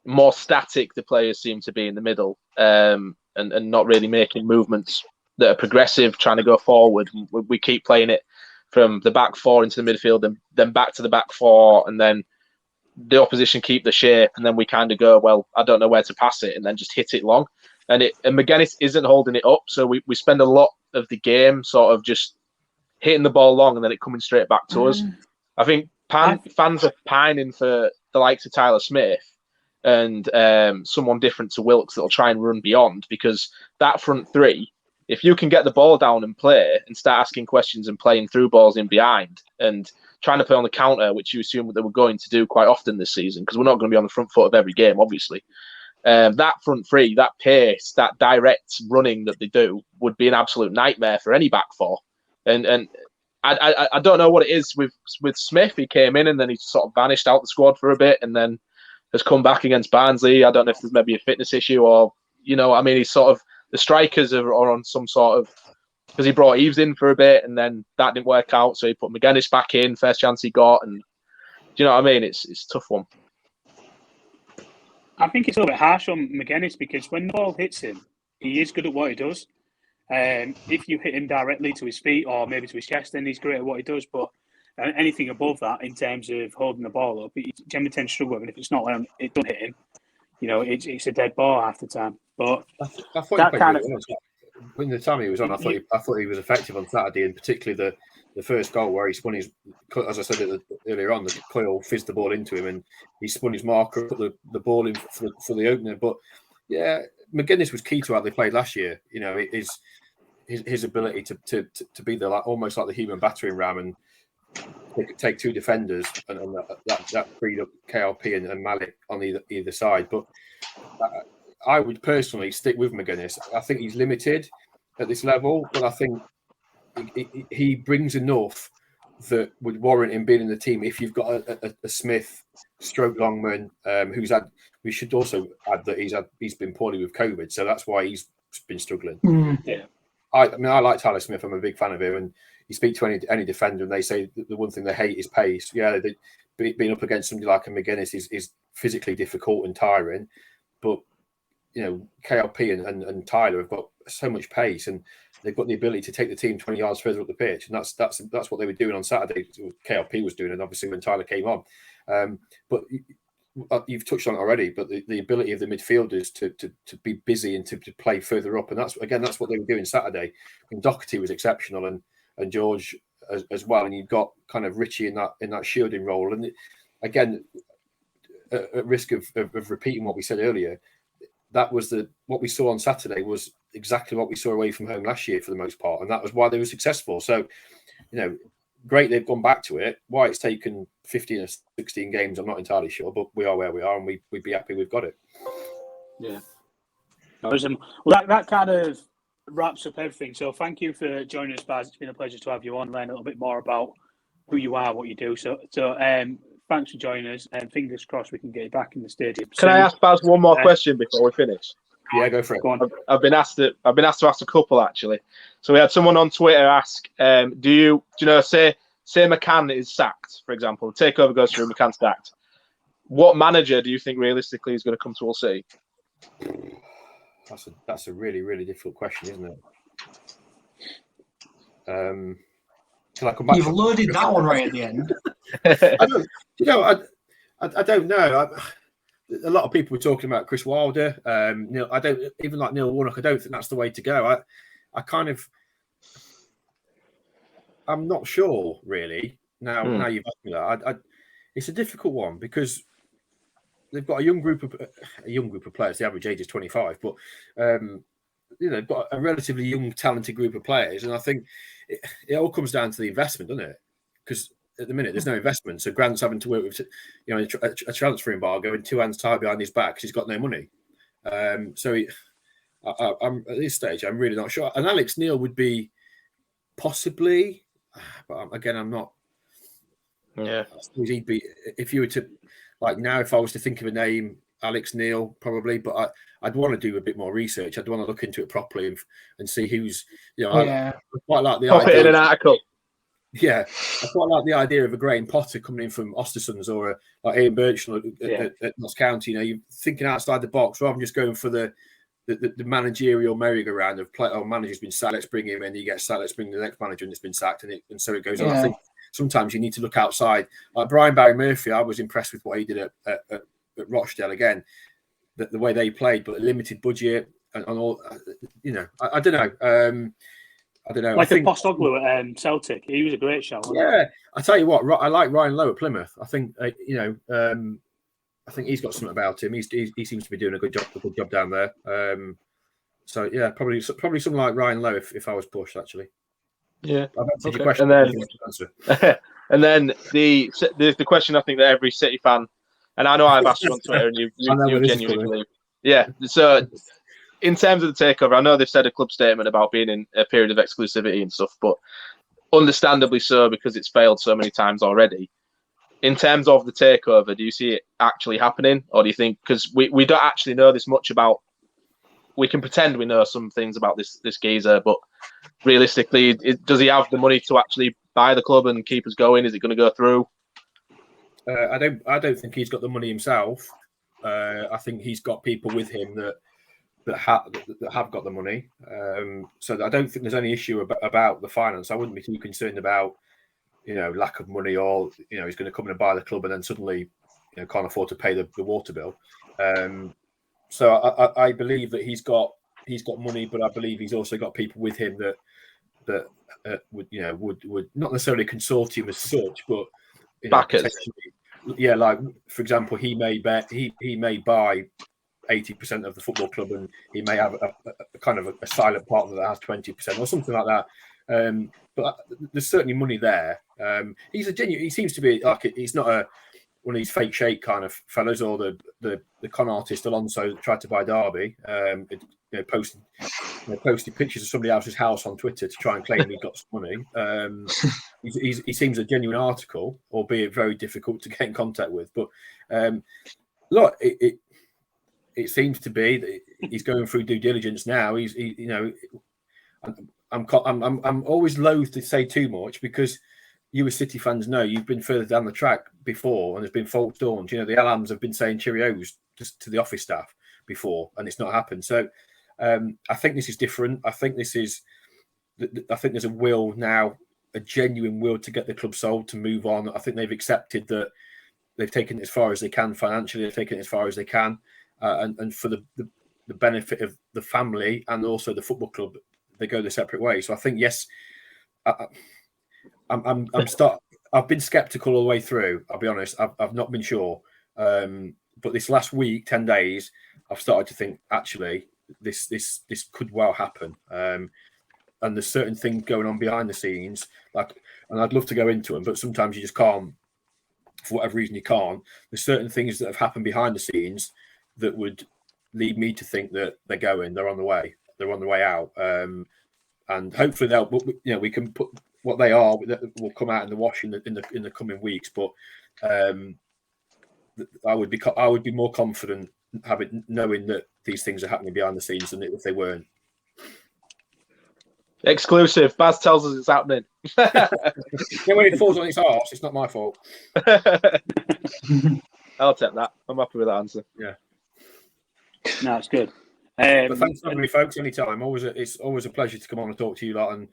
more static the players seem to be in the middle, and not really making movements that are progressive, trying to go forward. We keep playing it from the back four into the midfield, and then back to the back four, and then the opposition keep the shape, and then we kind of go, well, I don't know where to pass it, and then just hit it long. And McGuinness isn't holding it up, so we spend a lot of the game sort of just hitting the ball long and then it coming straight back to us. I think fans are pining for the likes of Tyler Smith and someone different to Wilkes that'll try and run beyond, because that front three, if you can get the ball down and play and start asking questions and playing through balls in behind and trying to play on the counter, which you assume that they were going to do quite often this season, because we're not going to be on the front foot of every game, obviously. That front three, that pace, that direct running that they do would be an absolute nightmare for any back four. And I don't know what it is with Smith. He came in and then he sort of vanished out the squad for a bit and then has come back against Barnsley. I don't know if there's maybe a fitness issue or, he's sort of, the strikers are on some sort of, because he brought Eves in for a bit and then that didn't work out. So he put McGuinness back in, first chance he got. And do you know what I mean? It's a tough one. I think it's a little bit harsh on McGuinness, because when the ball hits him, he is good at what he does. If you hit him directly to his feet or maybe to his chest, then he's great at what he does. But anything above that, in terms of holding the ball up, he generally tends to struggle. And if it's not when it doesn't hit him, it's a dead ball half the time. But I thought when the time he was on, I thought he was effective on Saturday, and particularly the first goal where he spun his, as I said earlier on, the Coyle fizzed the ball into him and he spun his marker, put the ball in for the opener. But yeah, McGuinness was key to how they played last year. His ability to be almost like the human battering ram and take two defenders, and that freed up KLP and Malik on either side. But I would personally stick with McGuinness. I think he's limited at this level, but I think he brings enough that would warrant him being in the team. If you've got a Smith, stroke Longman, who's had, we should also add that he's been poorly with COVID, so that's why he's been struggling. Yeah, I like Tyler Smith. I'm a big fan of him, and you speak to any defender, and they say the one thing they hate is pace. Yeah, being up against somebody like a McGuinness is physically difficult and tiring, but KLP and Tyler have got so much pace, and they've got the ability to take the team 20 yards further up the pitch, and that's what they were doing on Saturday. KLP was doing, and obviously when Tyler came on. But you've touched on it already. But the ability of the midfielders to be busy and to play further up, and that's what they were doing Saturday. And Doherty was exceptional, and George as well. And you've got kind of Richie in that shielding role. And again, at risk of repeating what we said earlier, that was what we saw on Saturday was exactly what we saw away from home last year for the most part, and that was why they were successful. So, great they've gone back to it. Why it's taken 15 or 16 games, I'm not entirely sure, but we are where we are, and we'd be happy we've got it. Yeah. Well, that kind of wraps up everything. So thank you for joining us, Baz. It's been a pleasure to have you on, learn a little bit more about who you are, what you do. So thanks for joining us, and fingers crossed we can get you back in the stadium. Can I ask Baz one more question before we finish? Yeah, go for it. Go on. I've been asked to ask a couple actually. So we had someone on Twitter ask, do you know, say McCann is sacked, for example, the takeover goes through, McCann's sacked. What manager do you think realistically is going to come to Hull City? That's a really, really difficult question, isn't it? Can I come back? You've loaded that one right at the end. I don't know. A lot of people were talking about Chris Wilder. I don't even like Neil Warnock. I don't think that's the way to go. I'm not sure really. Now you've asked me that. It's a difficult one because they've got a young group of players. The average age is 25, but they've got a relatively young, talented group of players, and I think it all comes down to the investment, doesn't it? Because at the minute there's no investment, so Grant's having to work with a transfer embargo and two hands tied behind his back because he's got no money. I'm at this stage, I'm really not sure. And Alex Neil would be possibly, but again, I'm not. Yeah, he'd be if you were to. Like now, if I was to think of a name, Alex Neil probably, but I'd want to do a bit more research. I'd want to look into it properly and see who's, I quite like the pop idea. It in an article. Yeah, I quite like the idea of a Graham Potter coming in from Ostersund's or like Ian Birchall at Notts County. You're thinking outside the box rather than just going for the managerial merry-go-round of manager's been sacked, let's bring him in. He gets sacked, let's bring the next manager and it's been sacked, and so it goes on. I think sometimes you need to look outside. Like Brian Barry Murphy, I was impressed with what he did at Rochdale again. The way they played, but a limited budget and all. I don't know. I don't know. Like a Postoglu at Celtic, he was a great shout. Yeah, I tell you what, I like Ryan Lowe at Plymouth. I think I think he's got something about him. He seems to be doing a good job down there. So yeah, probably something like Ryan Lowe if I was pushed actually. Yeah. Okay. Your question. And then the question I think that every City fan, and I know I've asked you on Twitter, and you genuinely believe. Yeah. So in terms of the takeover, I know they've said a club statement about being in a period of exclusivity and stuff, but understandably so because it's failed so many times already. In terms of the takeover, do you see it actually happening, or do you think because we don't actually know this much about? We can pretend we know some things about this geezer, but realistically, does he have the money to actually buy the club and keep us going? Is it going to go through? I don't think he's got the money himself. I think he's got people with him that have got the money. So I don't think there's any issue about the finance. I wouldn't be too concerned about lack of money or he's going to come in and buy the club and then suddenly can't afford to pay the water bill. So I believe that he's got money, but I believe he's also got people with him that would not necessarily consult him as such, but backers. Yeah, like for example, he may buy 80% of the football club, and he may have a kind of a silent partner that has 20% or something like that. But there's certainly money there. He's a genuine. He seems to be like he's not one of these fake shake kind of fellas, or the con artist Alonso that tried to buy Derby. Posted pictures of somebody else's house on Twitter to try and claim he got some money. He seems a genuine article, albeit very difficult to get in contact with. But look, it seems to be that he's going through due diligence now. I'm always loath to say too much because you as City fans know you've been further down the track before and there's been false dawns. The Alams have been saying cheerios just to the office staff before and it's not happened. So I think this is different. I think there's a will now, a genuine will to get the club sold, to move on. I think they've accepted that they've taken it as far as they can financially. They've taken it as far as they can. And for the benefit of the family and also the football club, they go their separate ways. So I think, yes, I've been sceptical all the way through. I'll be honest. I've not been sure. But this last week, 10 days, I've started to think actually this could well happen. And there's certain things going on behind the scenes, and I'd love to go into them, but sometimes you just can't, for whatever reason you can't. There's certain things that have happened behind the scenes that would lead me to think that they're on the way out. And hopefully we can put what they are will come out in the wash in the coming weeks. But I would be more confident knowing that these things are happening behind the scenes than if they weren't. Exclusive. Baz tells us it's happening. When it falls on its arse, it's not my fault. I'll take that. I'm happy with that answer. Yeah. No, it's good. But thanks for having me, folks. Anytime. It's always a pleasure to come on and talk to you lot and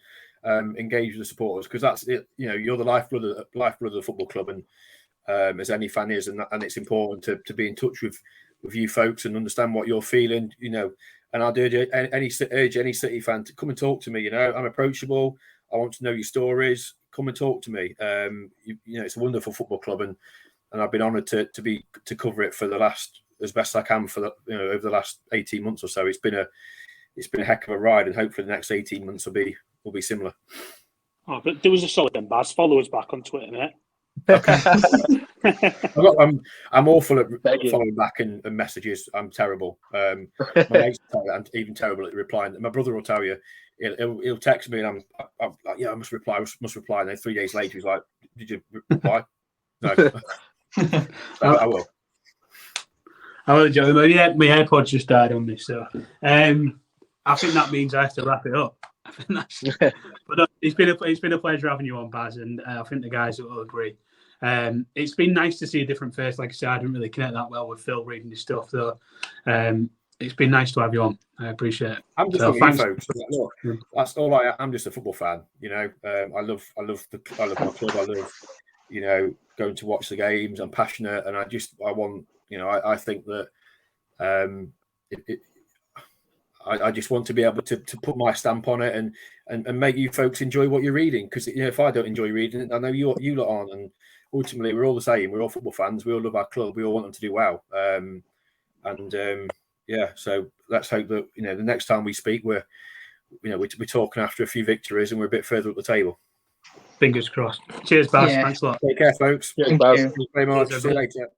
engage with the supporters, because that's it. You're the lifeblood of the football club, and as any fan is, and it's important to be in touch with you folks and understand what you're feeling. And I'd urge any City fan to come and talk to me. I'm approachable. I want to know your stories. Come and talk to me. It's a wonderful football club, and I've been honoured to cover it for the last, as best I can, for over the last 18 months or so. It's been a heck of a ride, and hopefully the next 18 months will be similar. Oh, but there was a solid then, Baz. Follow us back on Twitter, mate. Okay. I'm awful at following back and messages. I'm terrible. My mates tell you I'm even terrible at replying. My brother will tell you. He'll text me, and I'm like, yeah, I must reply. And then 3 days later, he's like, did you reply? No. I will. I will, Joe. My AirPods just died on me, so I think that means I have to wrap it up. I think that's. But it's been a pleasure having you on, Baz, and I think the guys will agree. It's been nice to see a different face. Like I said, I didn't really connect that well with Phil reading his stuff, though. It's been nice to have you on. I appreciate it. I'm just you folks. Look, that's all I'm just a football fan. I love my club. I love going to watch the games. I'm passionate, and I want. I think that I just want to be able to put my stamp on it and make you folks enjoy what you're reading. Because if I don't enjoy reading it, I know you lot aren't. And ultimately, we're all the same. We're all football fans. We all love our club. We all want them to do well. So let's hope that the next time we speak, we're talking after a few victories and we're a bit further up the table. Fingers crossed. Cheers, Baz. Thanks a lot. Take care, folks. Cheers, Baz. Thank you very much. See you later.